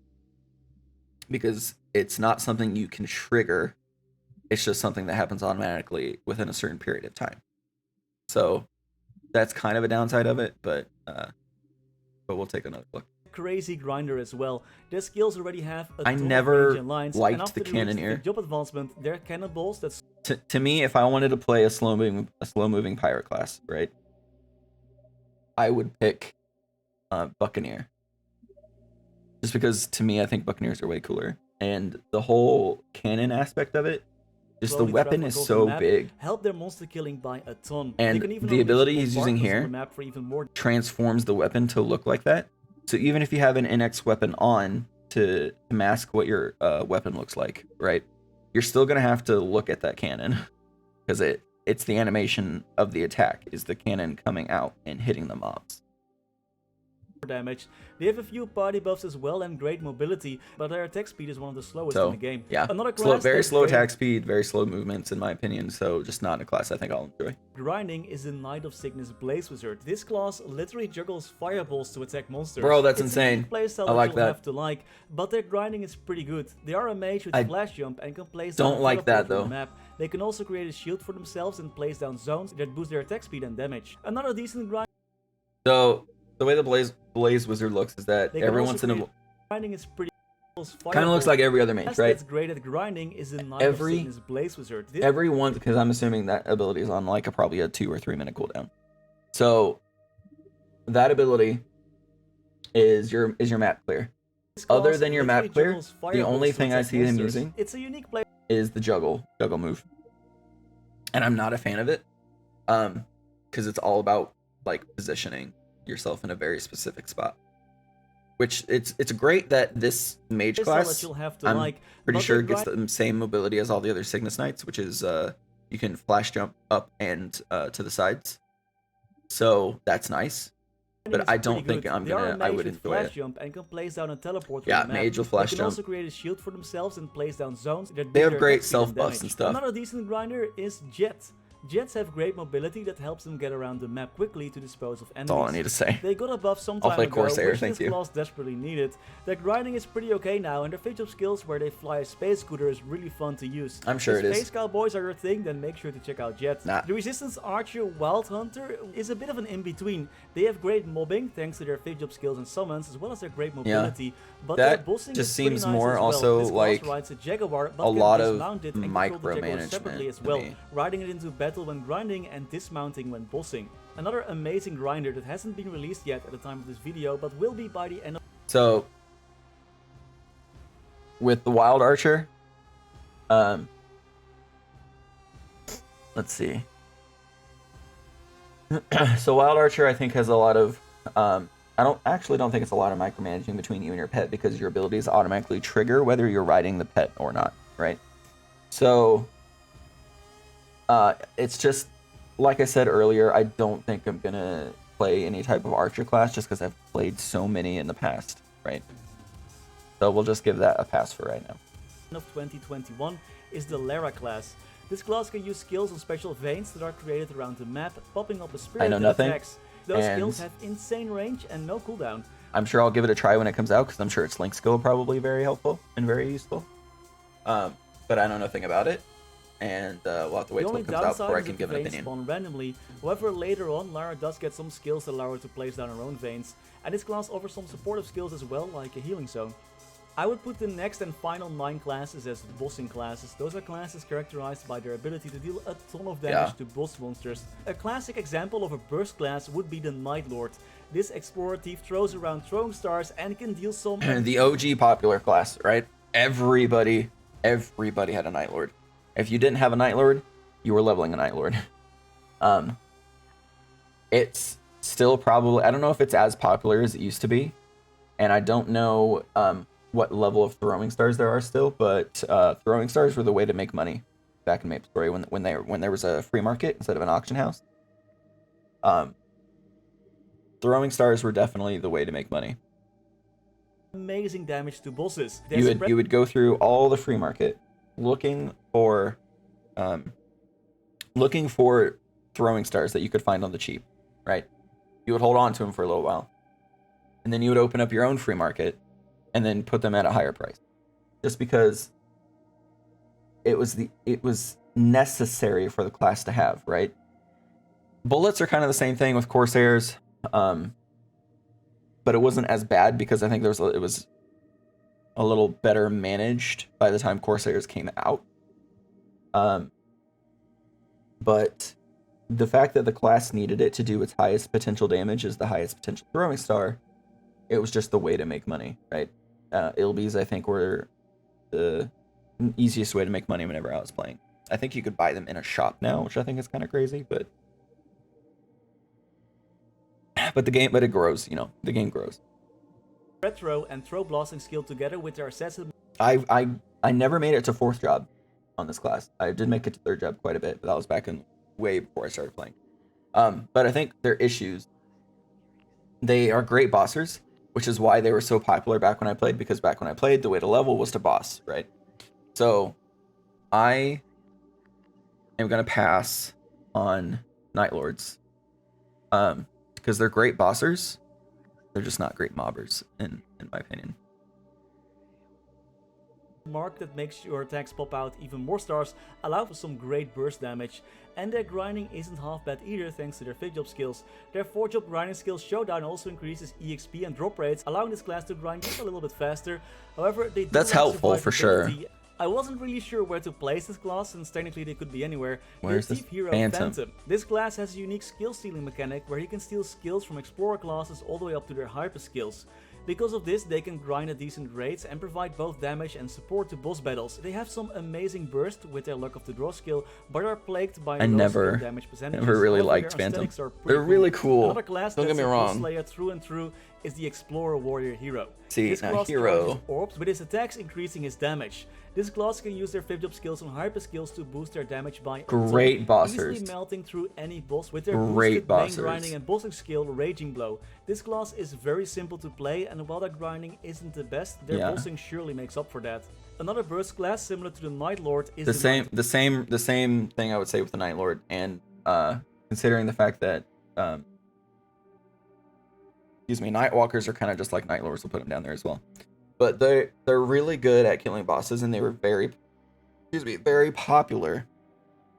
because it's not something you can trigger. It's just something that happens automatically within a certain period of time. So that's kind of a downside of it, but we'll take another look. Crazy grinder as well. Their skills already have a I ton of never range and lines, liked and after the they reach Cannoneer. job advancement, their cannonballs that's To me, if I wanted to play a slow moving pirate class, right, I would pick Buccaneer. Just because to me, I think Buccaneers are way cooler, and the whole cannon aspect of it, just the slowly weapon travel is across so the map, big. help their monster killing by a ton. And they can even the unleash ability more he's using partners on here the map for even more transforms the weapon to look like that. So even if you have an NX weapon on to mask what your weapon looks like, right, you're still gonna have to look at that cannon, because it's the animation of the attack is the cannon coming out and hitting the mobs. damage. They have a few party buffs as well and great mobility, but their attack speed is one of the slowest So in the game. yeah, Another class very that's slow great attack speed, very slow movements in my opinion. So just not a class I think I'll enjoy. grinding is the Knight of Cygnus Blaze Wizard. This class literally juggles fireballs to attack monsters. Bro, that's it's insane. A playstyle I like you'll that. have to like, but their grinding is pretty good. They are a mage with I flash jump and can place don't down a like teleport that, on though. the map. They can also create a shield for themselves and place down zones that boost their attack speed and damage. Another decent grind. So the way the Blaze Wizard looks is that They can every also once in a create- grinding is pretty kind of looks like every other mage, class right? that's great at grinding is the Knight of Cygnus Blaze Wizard. This Everyone, because I'm assuming that ability is on like probably a 2 or 3 minute cooldown. So that ability is your map clear. Other class than your literally map clear, juggles the fireballs only to thing I attack see him monsters. using It's a unique play. is the juggle move, and I'm not a fan of it, because it's all about like positioning yourself in a very specific spot. Which it's great that this mage Playstyle class, that you'll have to I'm like, pretty but sure their gets the same mobility as all the other Cygnus Knights, which is you can flash jump up and to the sides. So that's nice. grinding But is I pretty don't think good. I'm They are a gonna. I mage would with enjoy flash it. jump and can place down a teleport. Yeah, on the map. mage with flash They can jump. also create a shield for themselves and place down zones that They boost have their great attack speed self buffs damage. and stuff. Another decent grinder is Jet. Jets have great mobility that helps them get around the map quickly to dispose of enemies. That's all I need to say. They got a buff some time I'll play ago, Corsair, which thank this you. class desperately needed. Their grinding is pretty okay now, and their fidget skills where they fly a space scooter is really fun to use. I'm sure if it is. Space Cowboys are your thing, then make sure to check out Jet. Nah. The Resistance Archer Wild Hunter is a bit of an in-between. They have great mobbing thanks to their fidget skills and summons, as well as their great mobility. But That their bossing just is pretty seems nice more as well. also This class like rides a Jaguar, but a can lot of dismount it and control the Jaguar micromanagement separately as to well, me. riding it into battle battle when grinding and dismounting when bossing. Another amazing grinder that hasn't been released yet at the time of this video, but will be by the end of... So, with the Wild Archer, let's see. So Wild Archer, I think, has a lot of, I don't think it's a lot of micromanaging between you and your pet, because your abilities automatically trigger whether you're riding the pet or not, right? So, it's just, like I said earlier, I don't think I'm gonna play any type of Archer class just because I've played so many in the past, right? So we'll just give that a pass for right now. Of 2021 is the Lara class. This class can use skills on special veins that are created around the map, popping up a spirit I know that nothing, attacks. Those and skills have insane range and no cooldown. I'm sure I'll give it a try when it comes out, because I'm sure its link skill probably very helpful and very useful. But I know nothing about it, and we'll have to wait till it comes out before I can give an opinion. Spawn randomly. However, later on, Lara does get some skills that allow her to place down her own veins, and this class offers some supportive skills as well, like a healing zone. I would put the next and final 9 classes as bossing classes. Those are classes characterized by their ability to deal a ton of damage to boss monsters. A classic example of a burst class would be the Night Lord. This explorer thief throws around throwing stars and can deal some... The OG popular class, right? Everybody had a Night Lord. If you didn't have a Night Lord, you were leveling a Night Lord. It's still probably... I don't know if it's as popular as it used to be, and I don't know... what level of throwing stars there are still, but throwing stars were the way to make money back in Maplestory when there was a free market instead of an auction house. Throwing stars were definitely the way to make money. Amazing damage to bosses. You would go through all the free market looking for throwing stars that you could find on the cheap, right? You would hold on to them for a little while, and then you would open up your own free market and then put them at a higher price, just because it was necessary for the class to have, right? Bullets are kind of the same thing with Corsairs, but it wasn't as bad because I think it was a little better managed by the time Corsairs came out. But the fact that the class needed it to do its highest potential damage as the highest potential throwing star, it was just the way to make money, right? Ilbies, I think, were the easiest way to make money whenever I was playing. I think you could buy them in a shop now, which I think is kind of crazy, but it grows, the game grows. Retro and throw blasting skill together with their assassin. I never made it to 4th job on this class. I did make it to 3rd job quite a bit, but that was back in way before I started playing. But I think their issues, they are great bossers, which is why they were so popular back when I played, because back when I played, the way to level was to boss, right? So I am going to pass on Night Lords, because they're great bossers. They're just not great mobbers, in my opinion. Mark that makes your attacks pop out even more stars, allow for some great burst damage, and their grinding isn't half bad either thanks to their 5th job skills. Their 4th job grinding skills Showdown also increases EXP and drop rates, allowing this class to grind just a little bit faster. However, they do That's helpful for sure. I wasn't really sure where to place this class, since technically they could be anywhere. Where's the this Thief Hero Phantom? This class has a unique skill stealing mechanic where he can steal skills from Explorer classes all the way up to their hyper skills. Because of this, they can grind at decent rates and provide both damage and support to boss battles. They have some amazing burst with their Luck of the Draw skill, but are plagued by low skill damage percentages. Never really liked Phantom. They're really cool. Another class Don't get me wrong. Slayer through and through is the Explorer Warrior Hero. See, this now class Hero, charges orbs with his attacks increasing his damage. This class can use their 5th job skills on hyper skills to boost their damage by great bossers, easily melting through any boss with their great boosted main grinding and bossing skill Raging Blow. This class is very simple to play, and while their grinding isn't the best, their bossing surely makes up for that. Another burst class similar to the Night Lord is the same thing I would say with the Night Lord, and considering the fact that Nightwalkers are kind of just like Night Lords, we'll put them down there as well. But they're really good at killing bosses, and they were very popular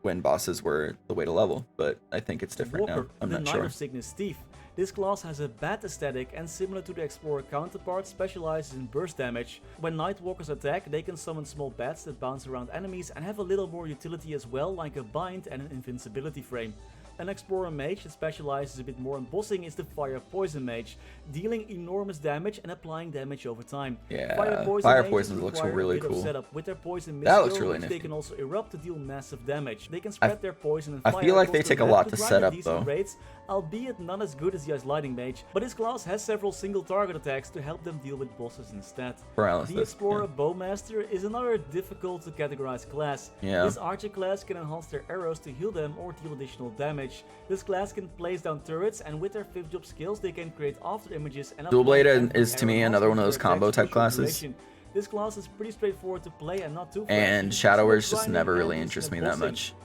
when bosses were the way to level. But I think it's different now. I'm not sure. Knight of Sickness Thief. This class has a bat aesthetic and similar to the Explorer counterpart specializes in burst damage. When Nightwalkers attack, they can summon small bats that bounce around enemies and have a little more utility as well, like a bind and an invincibility frame. An Explorer Mage that specializes a bit more in bossing is the Fire Poison Mage, dealing enormous damage and applying damage over time. Yeah, Fire Poison looks really cool. Setup with their poison That mist looks skill, really which nifty. they can also erupt to deal massive damage. They can spread their poison and I fire feel like they across take the a map lot to grind set at up, decent though. rates, albeit not as good as the Ice Lightning Mage, but this class has several single target attacks to help them deal with bosses instead. Paralysis, The Explorer yeah. Bowmaster is another difficult to categorize class. Yeah. This archer class can enhance their arrows to heal them or deal additional damage. This class can place down turrets, and with their 5th job skills they can create after images and Dual Blade apply is to me another one of those combo type classes. This class is pretty straightforward to play and not too And flashy. Shadow Wars It's just grinding never and really boosting interests me and that bossing.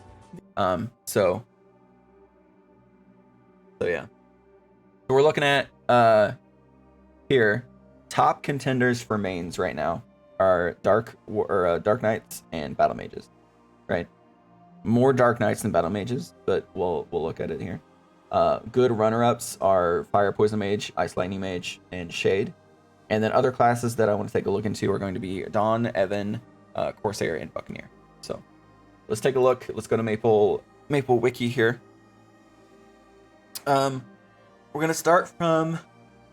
much. So yeah. So we're looking at here. Top contenders for mains right now are Dark Knights and Battle Mages, right? More Dark Knights than Battle Mages, but we'll look at it here. Good runner-ups are Fire Poison Mage, Ice Lightning Mage, and Shade. And then other classes that I want to take a look into are going to be Dawn, Evan, Corsair, and Buccaneer. So let's take a look. Let's go to Maple Wiki here. We're gonna start from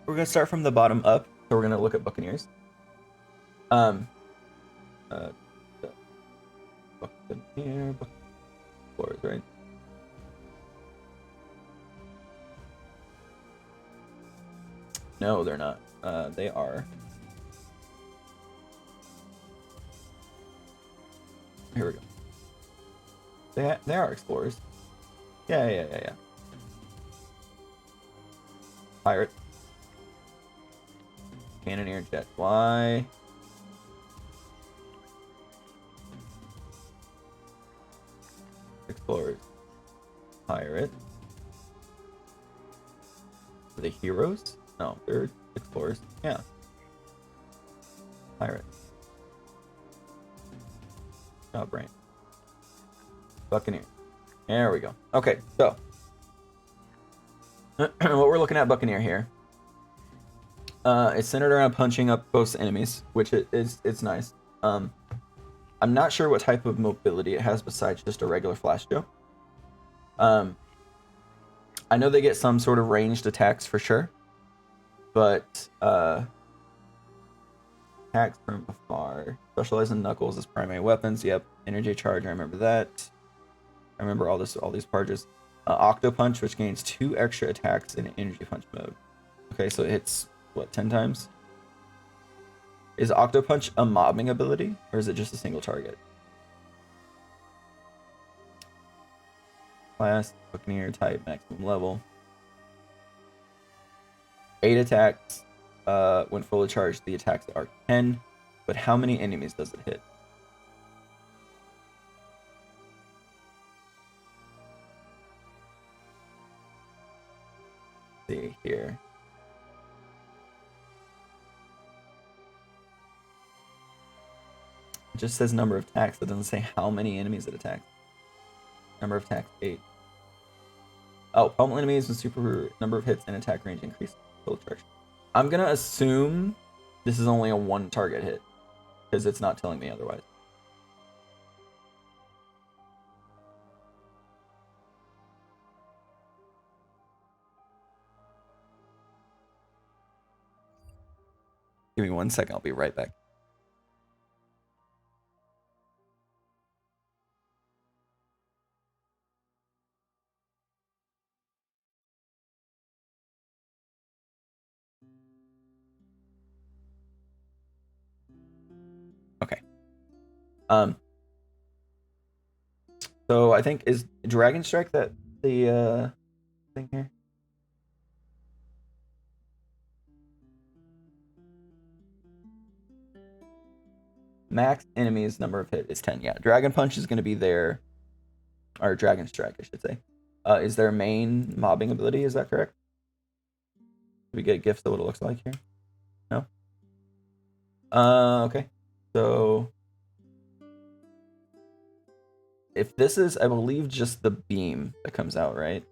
the bottom up. So we're gonna look at Buccaneers. Buccaneer, Explorers, right? No, they're not. They are. Here we go. They are explorers. Yeah. Pirate. Cannoneer, Jet, Y. Explorers. Pirate. Are they heroes? No, they're explorers. Yeah. Pirate. Oh, brain. Buccaneer. There we go. Okay, so what we're looking at Buccaneer here. It's centered around punching up close enemies, which it's nice. I'm not sure what type of mobility it has besides just a regular flash jump. I know they get some sort of ranged attacks for sure, but attacks from afar. Specialize in knuckles as primary weapons. Yep. Energy charge. I remember that. I remember all these charges. Octo punch, which gains 2 extra attacks in energy punch mode. Okay, so it hits what, 10 times? Is Octo punch a mobbing ability, or is it just a single target? Class, Buccaneer type, maximum level. 8 attacks. When fully charged, the attacks are 10. But how many enemies does it hit? Let's see here. It just says number of attacks. It doesn't say how many enemies it attacks. Number of attacks, 8. Oh, pummel enemies with super number of hits and attack range increase. Full charge. I'm gonna assume this is only a 1 target hit, because it's not telling me otherwise. Give me 1 second, I'll be right back. Okay. So I think, is Dragon Strike the thing here? Max enemies number of hit is 10. Yeah, Dragon Punch is going to be their, or Dragon Strike, I should say. Is their main mobbing ability? Is that correct? Do we get gifts of what it looks like here? No. Okay. So if this is, I believe, just the beam that comes out, right?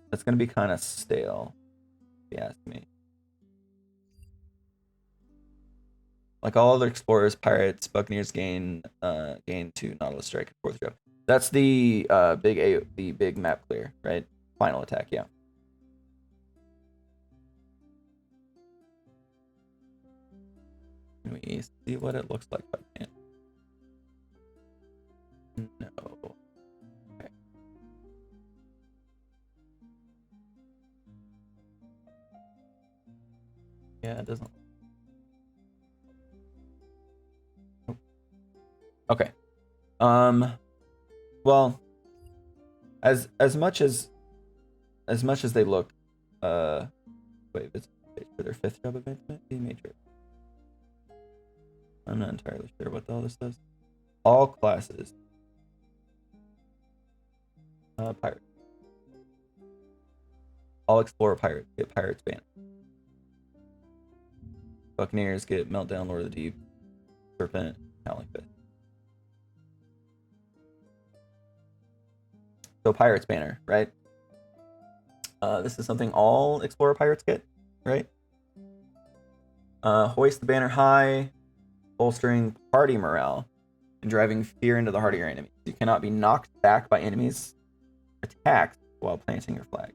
That's going to be kind of stale, if you ask me. Like all other explorers, pirates, buccaneers gain 2 Nautilus strike and 4th drop. That's the big map clear, right? Final attack, yeah. Can we see what it looks like if I can? No. Okay. Yeah, it doesn't. Okay. Well, as much as they look, wait, it's for their 5th job advancement, the Matrix. I'm not entirely sure what the hell this does. All classes. Pirate. All explorer pirates get Pirates Banner. Buccaneers get Meltdown, Lord of the Deep, Serpent, Howling Fist. So Pirates Banner, right? This is something all explorer pirates get, right? Hoist the banner high, bolstering party morale, and driving fear into the heart of your enemies. You cannot be knocked back by enemies' attacks while planting your flag.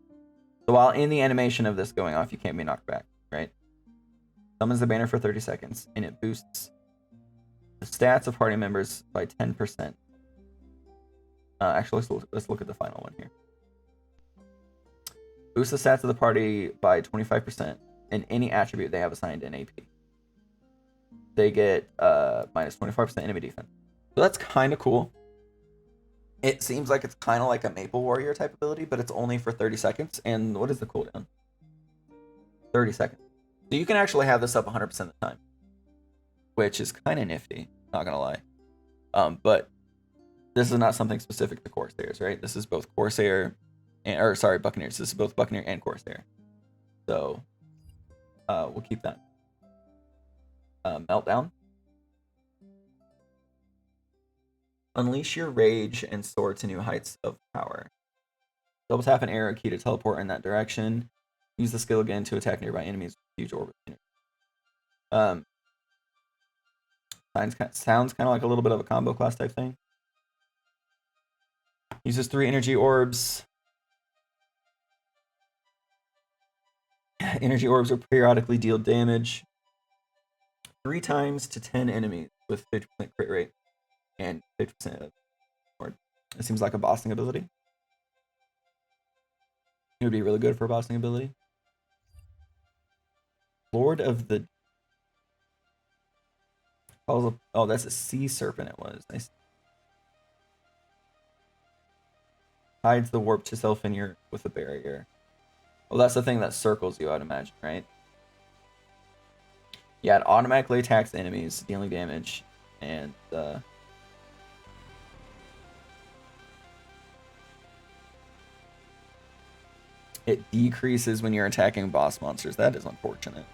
So while in the animation of this going off, you can't be knocked back, right? Summons the banner for 30 seconds, and it boosts the stats of party members by 10%. Actually, let's look at the final one here. Boost the stats of the party by 25% in any attribute they have assigned in AP. They get minus 25% enemy defense. So that's kind of cool. It seems like it's kind of like a Maple Warrior type ability, but it's only for 30 seconds. And what is the cooldown? 30 seconds. So you can actually have this up 100% of the time, which is kind of nifty, not gonna lie. But this is not something specific to Corsairs, right? This is both Corsair Buccaneers. This is both Buccaneer and Corsair. So we'll keep that. Meltdown. Unleash your rage and soar to new heights of power. Double tap an arrow key to teleport in that direction. Use the skill again to attack nearby enemies with huge orbit. Sounds kind of like a little bit of a combo class type thing. Uses 3 energy orbs. Energy orbs will periodically deal damage 3 times to 10 enemies with 50% crit rate and 50% of sword. It seems like a bossing ability. It would be really good for a bossing ability. Lord of the... Oh, that's a sea serpent it was. Nice. Hides the warp to self in your with a barrier. Well, that's the thing that circles you, I'd imagine, right? Yeah, it automatically attacks enemies, dealing damage, and it decreases when you're attacking boss monsters. That is unfortunate.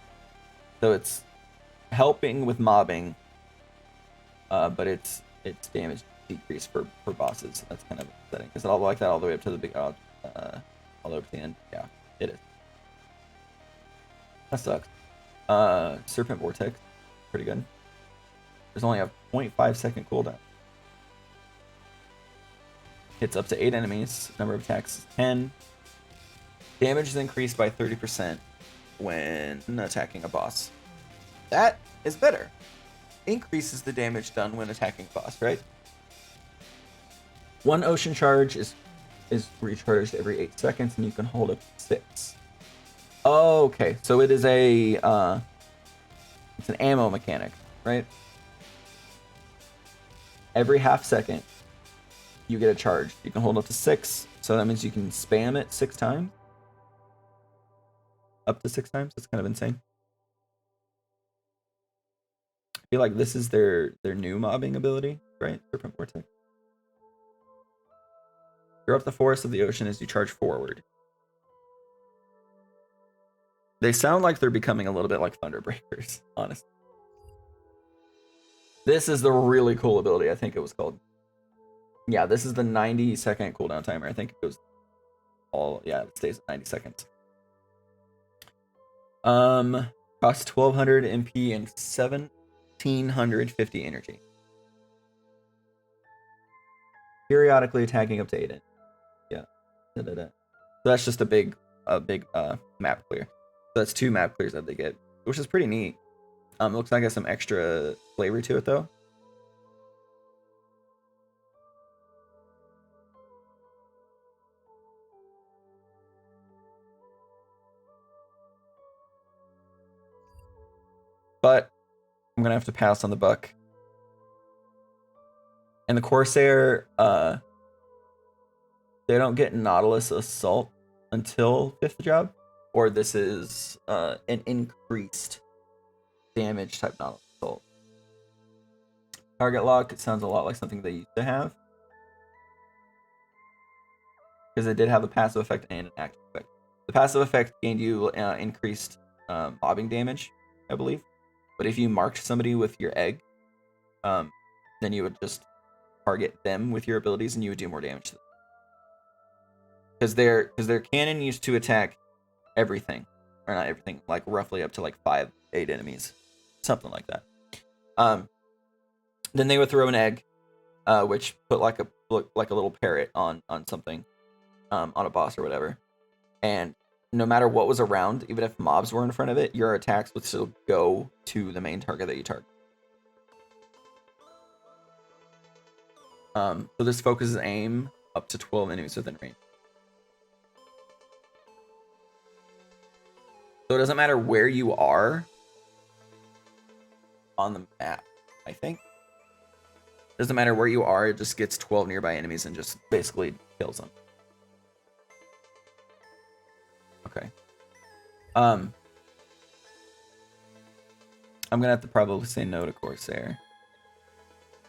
So it's helping with mobbing, but its damage decrease for bosses. That's kind of upsetting. Is it all like that all the way up to the big all the way up to the end? Yeah, it is. That sucks. Serpent Vortex, pretty good. There's only a 0.5 second cooldown. Hits up to 8 enemies. Number of attacks is 10. Damage is increased by 30% when attacking a boss. That is better. Increases the damage done when attacking a boss, right? 1 ocean charge is recharged every 8 seconds, and you can hold up 6. Okay, so it is it's an ammo mechanic, right? Every half second, you get a charge. You can hold up to 6, so that means you can spam it 6 times. Up to 6 times. That's kind of insane. I feel like this is their new mobbing ability, right? Serpent Vortex. You're up the forest of the ocean as you charge forward. They sound like they're becoming a little bit like Thunderbreakers, honestly. This is the really cool ability, I think it was called. Yeah, this is the 90-second cooldown timer. I think it goes all, yeah, it stays at 90 seconds. Costs 1200 MP and 1750 energy. Periodically attacking up to 8 in. Yeah. So that's just a big map clear. So that's 2 map clears that they get, which is pretty neat. It looks like it has some extra flavor to it though. But I'm gonna have to pass on the buck. And the Corsair, they don't get Nautilus Assault until 5th job, or this is an increased damage type Nautilus Assault. Target lock, it sounds a lot like something they used to have, because it did have a passive effect and an active effect. The passive effect gained you increased mobbing damage, I believe. But if you marked somebody with your egg, then you would just target them with your abilities and you would do more damage to them. Because their cannon used to attack everything. Or not everything, like roughly up to like 5-8 enemies. Something like that. Then they would throw an egg, which put like a little parrot on something, on a boss or whatever. And no matter what was around, even if mobs were in front of it, your attacks would still go to the main target that you target. So this focuses aim up to 12 enemies within range. So it doesn't matter where you are on the map, I think. Doesn't matter where you are, it just gets 12 nearby enemies and just basically kills them. Okay. I'm gonna have to probably say no to Corsair.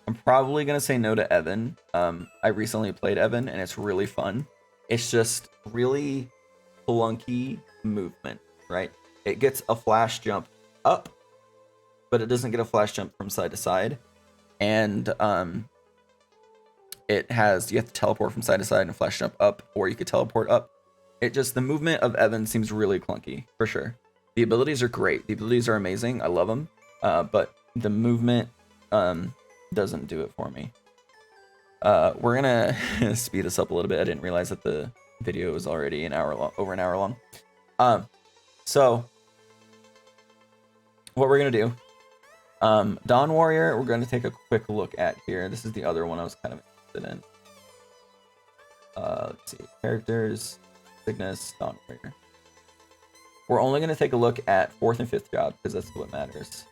I'm probably gonna say no to Evan. I recently played Evan and it's really fun. It's just really clunky movement, right? It gets a flash jump up, but it doesn't get a flash jump from side to side. And it has, you have to teleport from side to side and flash jump up, or you could teleport up. It just, the movement of Evan seems really clunky, for sure. The abilities are great. The abilities are amazing. I love them. But the movement doesn't do it for me. We're gonna speed this up a little bit. I didn't realize that the video was already over an hour long. So what we're gonna do, Dawn Warrior, we're gonna take a quick look at here. This is the other one I was kind of interested in. Let's see, characters, Cygnus, Dawn Warrior. We're only gonna take a look at 4th and 5th job because that's what matters.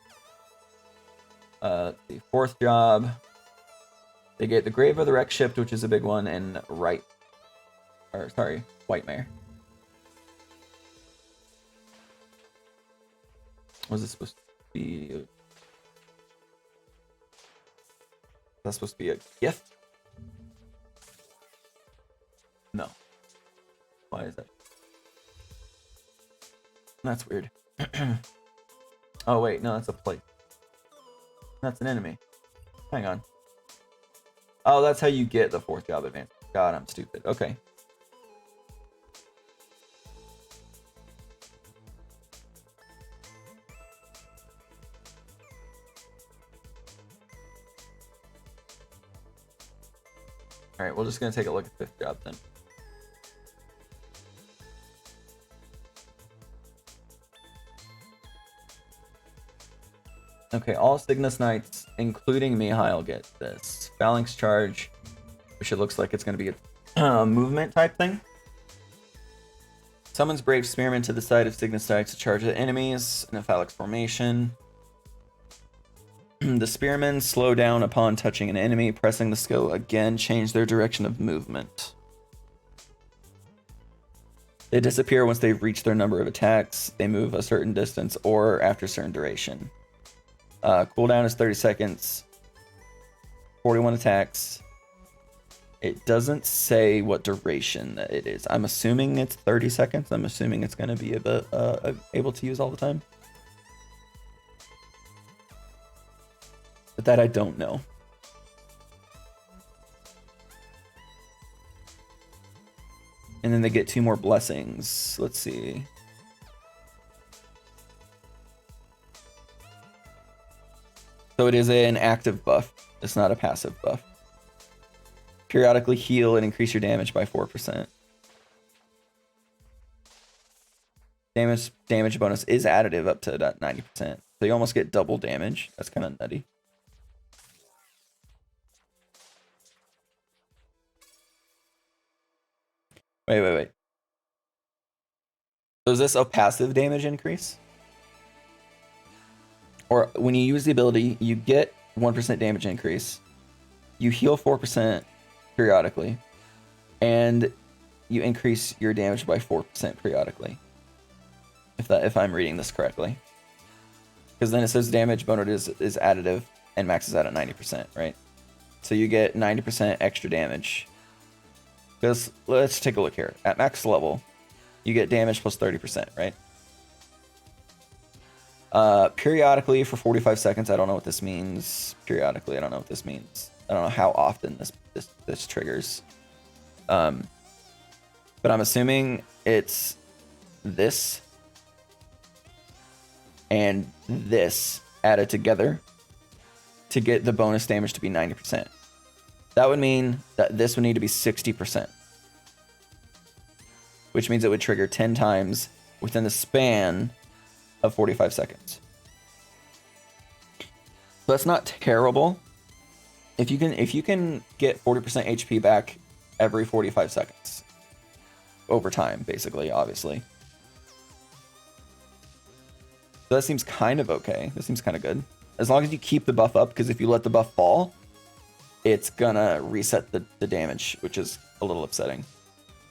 The 4th job, they get the Grave of the Wreck Shipped, which is a big one, and Whitemare. Was it supposed to be? That's supposed to be a gift? No. Why is that? That's weird. Oh wait, no, that's a plate. That's an enemy. Hang on. Oh, that's how you get the 4th job advance. God, I'm stupid. Okay. Alright, we're just going to take a look at 5th job then. Okay, all Cygnus Knights, including Mihail, get this. Phalanx Charge, which it looks like it's going to be a movement type thing. Summons Brave Spearmen to the side of Cygnus Knights to charge at enemies in a phalanx formation. The Spearmen slow down upon touching an enemy. Pressing the skill again, change their direction of movement. They disappear once they've reached their number of attacks. They move a certain distance or after a certain duration. Cooldown is 30 seconds. 41 attacks. It doesn't say what duration that it is. I'm assuming it's 30 seconds. I'm assuming it's going to be able to use all the time. But that I don't know. And then they get 2 more blessings. Let's see. So it is an active buff. It's not a passive buff. Periodically heal and increase your damage by 4%. Damage bonus is additive up to about 90%. So you almost get double damage. That's kind of nutty. Wait. So is this a passive damage increase? Or when you use the ability, you get 1% damage increase. You heal 4% periodically. And you increase your damage by 4% periodically. If I'm reading this correctly. Because then it says damage bonus is additive and maxes out at 90%, right? So you get 90% extra damage. Because let's take a look here. At max level, you get damage plus 30%, right? Periodically for 45 seconds, I don't know what this means. Periodically, I don't know what this means. I don't know how often this triggers. But I'm assuming it's this and this added together to get the bonus damage to be 90%. That would mean that this would need to be 60%. Which means it would trigger 10 times within the span of 45 seconds. So that's not terrible. If you can get 40% HP back every 45 seconds. Over time, basically, obviously. So that seems kind of okay. That seems kind of good. As long as you keep the buff up, because if you let the buff fall, it's gonna reset the damage, which is a little upsetting.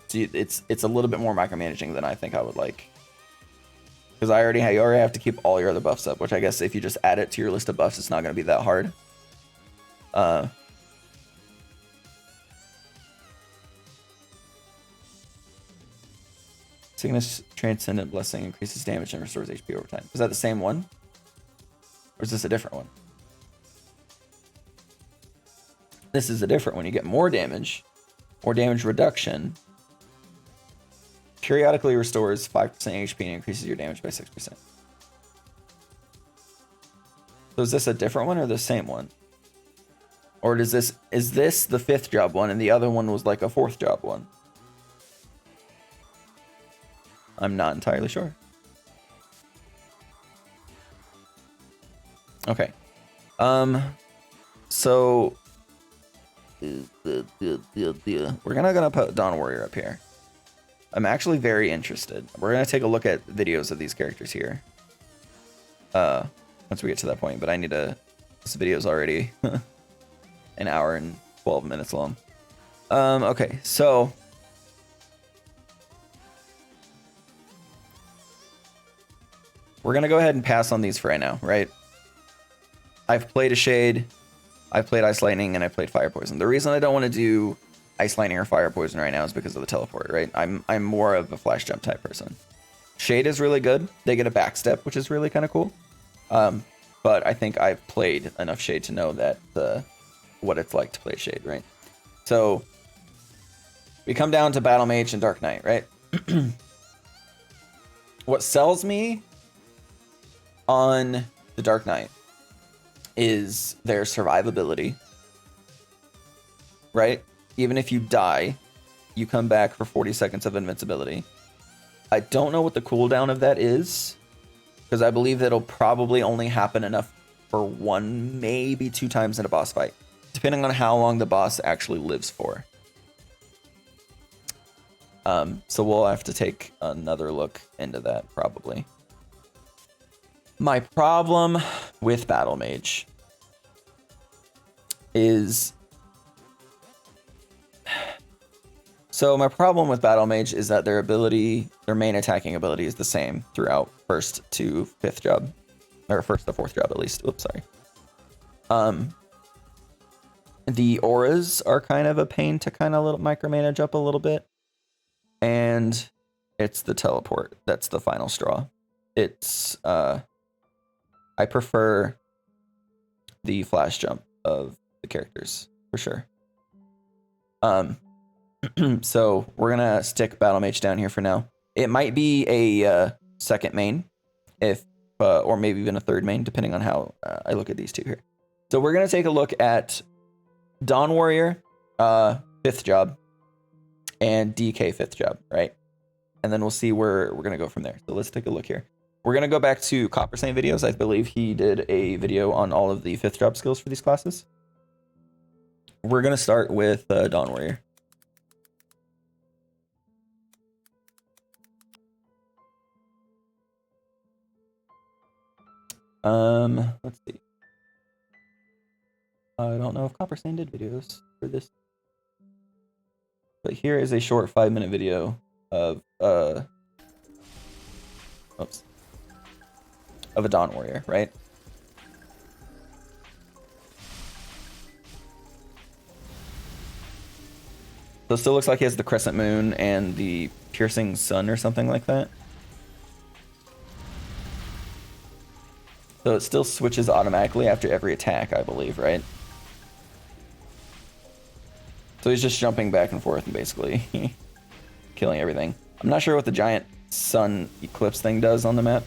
So it's a little bit more micromanaging than I think I would like. Because you already have to keep all your other buffs up, which I guess if you just add it to your list of buffs, it's not gonna be that hard. Sickness Transcendent Blessing increases damage and restores HP over time. Is that the same one? Or is this a different one? This is a different one. You get more damage or damage reduction. Periodically restores 5% HP and increases your damage by 6%. So is this a different one or the same one? Or is this the 5th job one and the other one was like a 4th job one? I'm not entirely sure. Okay. So we're gonna put Dawn Warrior up here. I'm actually very interested. We're gonna take a look at videos of these characters here. Once we get to that point, but I need to. This video is already an hour and 12 minutes long. Okay, so we're gonna go ahead and pass on these for right now, right? I've played a Shade, I've played Ice Lightning, and I played Fire Poison. The reason I don't want to do Ice Lightning or Fire Poison right now is because of the teleport, right? I'm more of a flash jump type person. Shade is really good. They get a backstep, which is really kind of cool. But I think I've played enough Shade to know that what it's like to play Shade, right? So we come down to Battle Mage and Dark Knight, right? What sells me on the Dark Knight is their survivability, right? Even if you die, you come back for 40 seconds of invincibility. I don't know what the cooldown of that is, because I believe that'll probably only happen enough for 1, maybe 2 times in a boss fight, depending on how long the boss actually lives for. So we'll have to take another look into that, probably. My problem with Battle Mage is... So my problem with Battle Mage is that their main attacking ability is the same throughout 1st to 5th job. Or 1st to 4th job, at least. Oops, sorry. The auras are kind of a pain to kind of micromanage up a little bit. And it's the teleport that's the final straw. It's... I prefer the flash jump of the characters, for sure. So we're gonna stick Battle Mage down here for now. It might be a second main, if or maybe even a third main, depending on how I look at these two here. So we're gonna take a look at Dawn Warrior, 5th job, and DK 5th job, right? And then we'll see where we're gonna go from there. So let's take a look here. We're gonna go back to Copper Saint videos. I believe he did a video on all of the 5th job skills for these classes. We're gonna start with Dawn Warrior. Let's see. I don't know if Copper Saint did videos for this, but here is a short 5-minute video of of a Dawn Warrior, right? So it still looks like he has the Crescent Moon and the Piercing Sun or something like that. So it still switches automatically after every attack, I believe, right? So he's just jumping back and forth and basically killing everything. I'm not sure what the giant sun eclipse thing does on the map.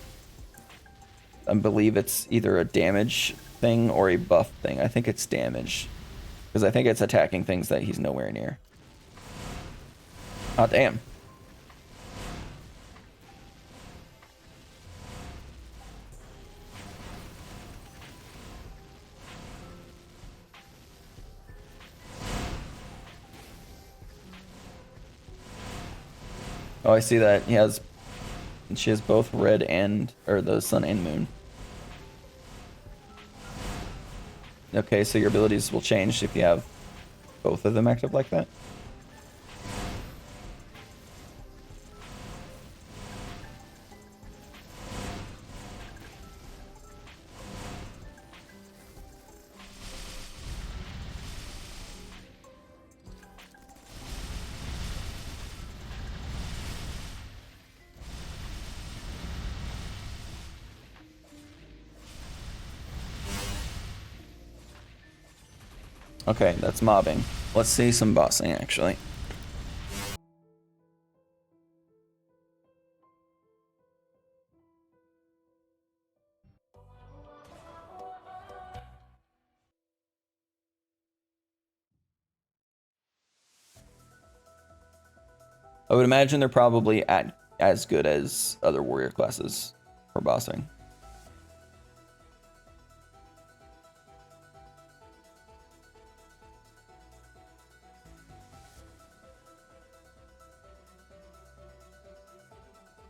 I believe it's either a damage thing or a buff thing. I think it's damage, because I think it's attacking things that he's nowhere near. Oh, damn. Oh, I see that she has both red and, or the sun and moon. Okay, so your abilities will change if you have both of them active like that. Okay, that's mobbing. Let's see some bossing, actually. I would imagine they're probably as good as other warrior classes for bossing.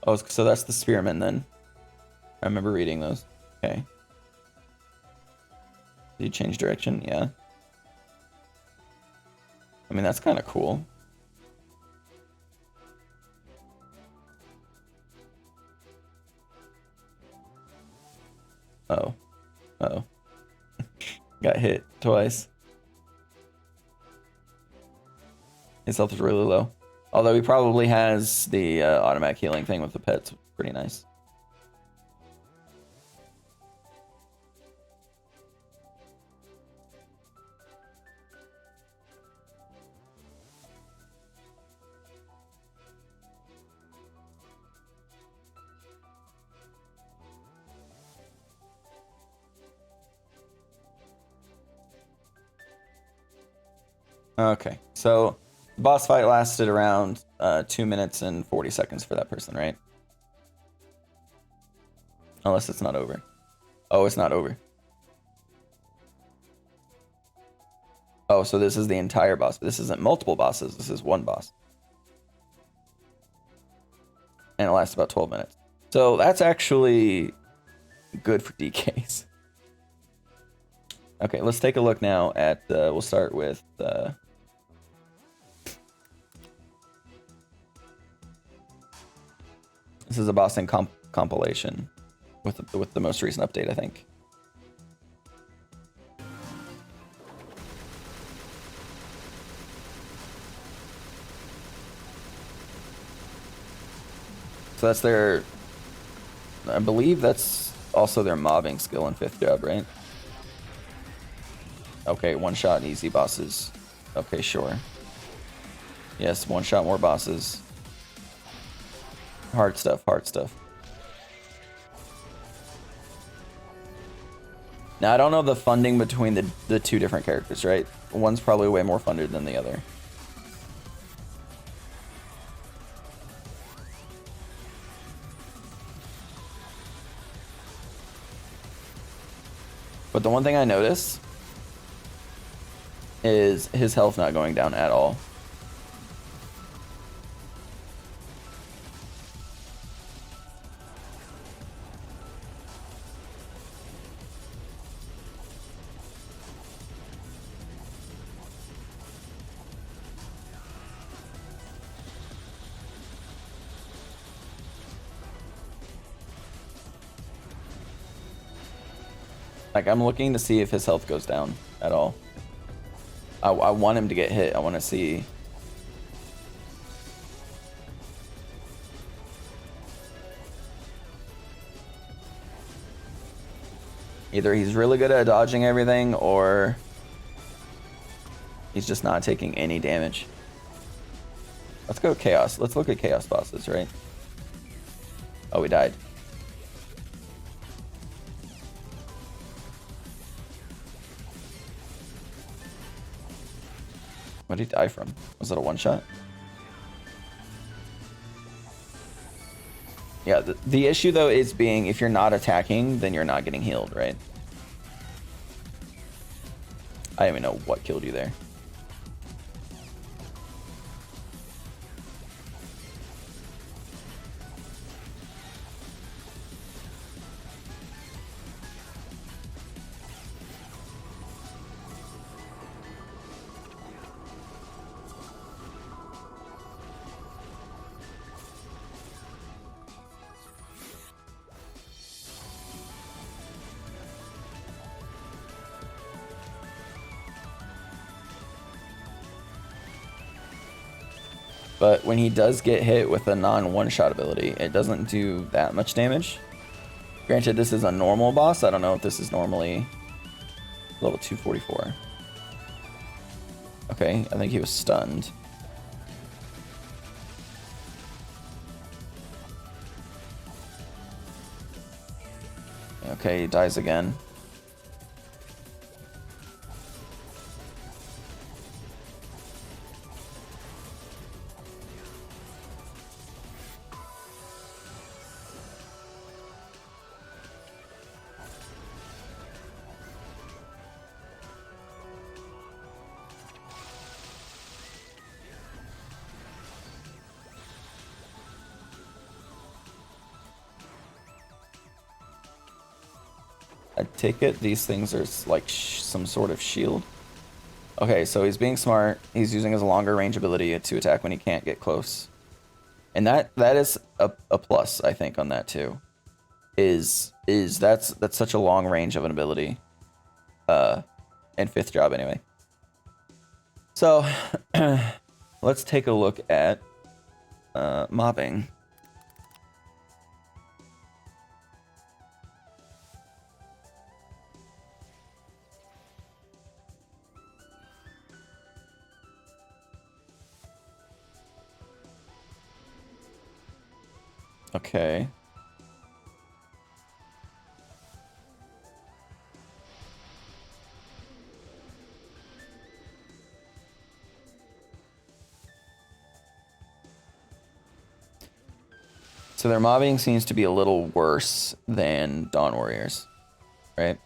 Oh, so that's the spearman then. I remember reading those. Okay. Did you change direction? Yeah. I mean, that's kind of cool. Oh. Uh-oh. Got hit twice. His health is really low. Although he probably has the automatic healing thing with the pets. Pretty nice. Okay, so the boss fight lasted around 2 minutes and 40 seconds for that person, right? Unless it's not over. Oh, it's not over. Oh, so this is the entire boss. This isn't multiple bosses. This is one boss. And it lasts about 12 minutes. So that's actually good for DKs. Okay, let's take a look now at, we'll start with... This is a bossing compilation with the most recent update, I think. So that's their... I believe that's also their mobbing skill in 5th job, right? Okay, one shot easy bosses. Okay, sure. Yes, one shot more bosses. Hard stuff, hard stuff. Now, I don't know the funding between the two different characters, right? One's probably way more funded than the other. But the one thing I notice is his health not going down at all. Like, I'm looking to see if his health goes down at all. I want him to get hit. I want to see. Either he's really good at dodging everything, or he's just not taking any damage. Let's go Chaos. Let's look at Chaos bosses, right? Oh, we died. What did he die from? Was it a one-shot? Yeah, the issue, though, is being if you're not attacking, then you're not getting healed, right? I don't even know what killed you there. But when he does get hit with a non-one-shot ability, it doesn't do that much damage. Granted, this is a normal boss. I don't know if this is normally level 244. Okay, I think he was stunned. Okay, he dies again. I take it these things are like some sort of shield. Okay, so he's being smart. He's using his longer range ability to attack when he can't get close. And that is a plus, I think, on that too. Is that's such a long range of an ability. And fifth job anyway. So let's take a look at mobbing. Okay. So their mobbing seems to be a little worse than Dawn Warriors, right?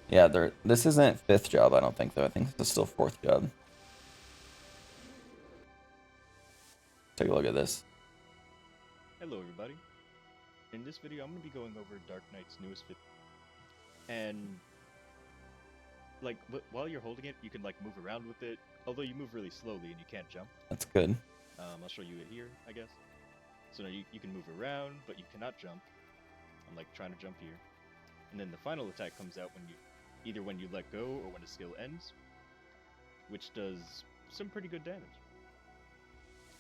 Yeah, this isn't fifth job, I don't think, though. I think this is still fourth job. take a look at this. Hello everybody. In this video I'm going to be going over Dark Knight's newest fit. And like while you're holding it, you can like move around with it, although you move really slowly and you can't jump. That's good. I'll show you it here, I guess. So now you can move around, but you cannot jump. I'm like trying to jump here. And then the final attack comes out when you let go or when a skill ends, which does some pretty good damage.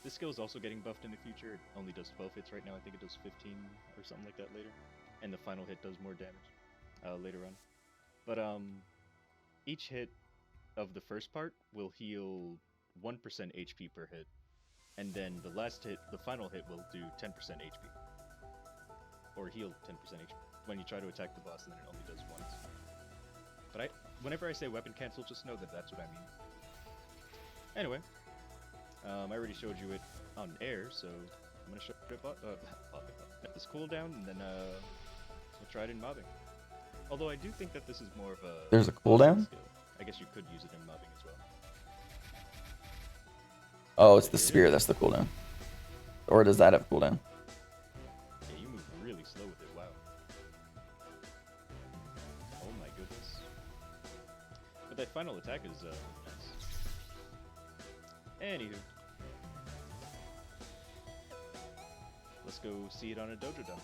This skill is also getting buffed in the future. It only does 12 hits right now. I think it does 15 or something like that later. And the final hit does more damage later on. But each hit of the first part will heal 1% HP per hit. And then the last hit, the final hit, will do 10% HP. Or heal 10% HP when you try to attack the boss, and then it only does once. But whenever I say weapon cancel, just know that that's what I mean. Anyway, I already showed you it on air, so I'm gonna show it at this cooldown, and then we'll try it in mobbing. Although I do think that this is more of a... There's a cooldown? Skill. I guess you could use it in mobbing as well. Oh, it's the spear that's the cooldown. Or does that have cooldown? Yeah, you move really slow with it, wow. Oh my goodness. But that final attack is nice. Anywho. Let's go see it on a dojo dump.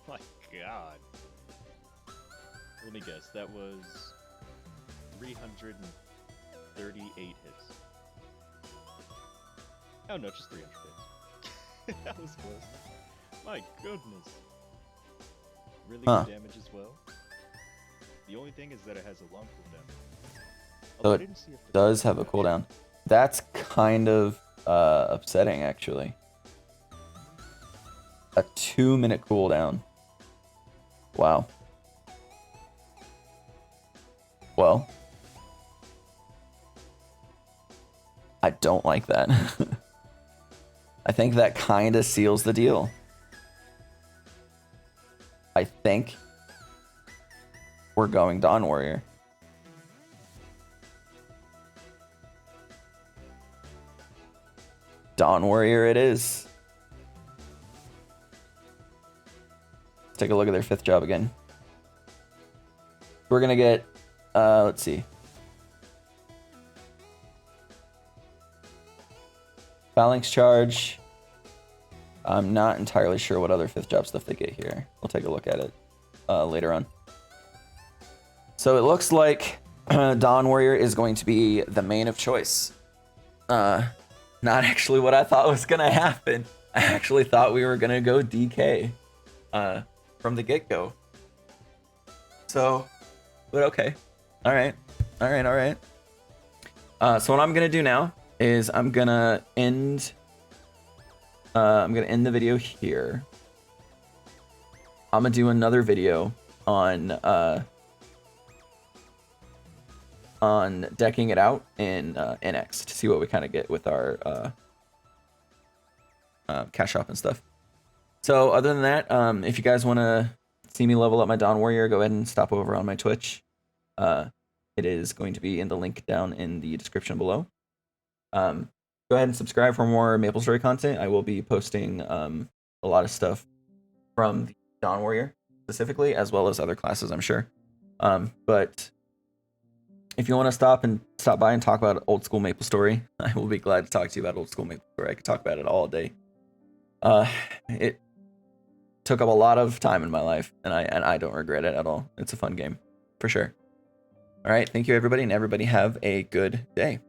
My god. Let me guess, that was 338 hits. Oh no, just 300 hits. That was close. My goodness. Really good damage as well. The only thing is that it has a long cooldown. So it does have a cooldown. That's kind of upsetting, actually. A 2-minute cooldown. Wow. Well, I don't like that. I think that kind of seals the deal. I think we're going Dawn Warrior. Dawn Warrior it is. Let's take a look at their 5th job again. We're gonna get, let's see. Phalanx charge. I'm not entirely sure what other 5th job stuff they get here. We'll take a look at it later on. So it looks like Dawn Warrior is going to be the main of choice. Not actually what I thought was gonna happen. I actually thought we were gonna go DK from the get-go. So, but okay. All right. So what I'm gonna do now is I'm gonna end the video here. I'm gonna do another video on decking it out in NX to see what we kind of get with our cash shop and stuff. So other than that, if you guys want to see me level up my Dawn Warrior, go ahead and stop over on my Twitch. It is going to be in the link down in the description below. Go ahead and subscribe for more Maplestory content. I will be posting a lot of stuff from the Dawn Warrior specifically, as well as other classes, I'm sure. But if you want to stop by and talk about old school Maplestory, I will be glad to talk to you about old school Maplestory. I could talk about it all day. It took up a lot of time in my life, and I don't regret it at all. It's a fun game, for sure. All right, thank you everybody, and everybody have a good day.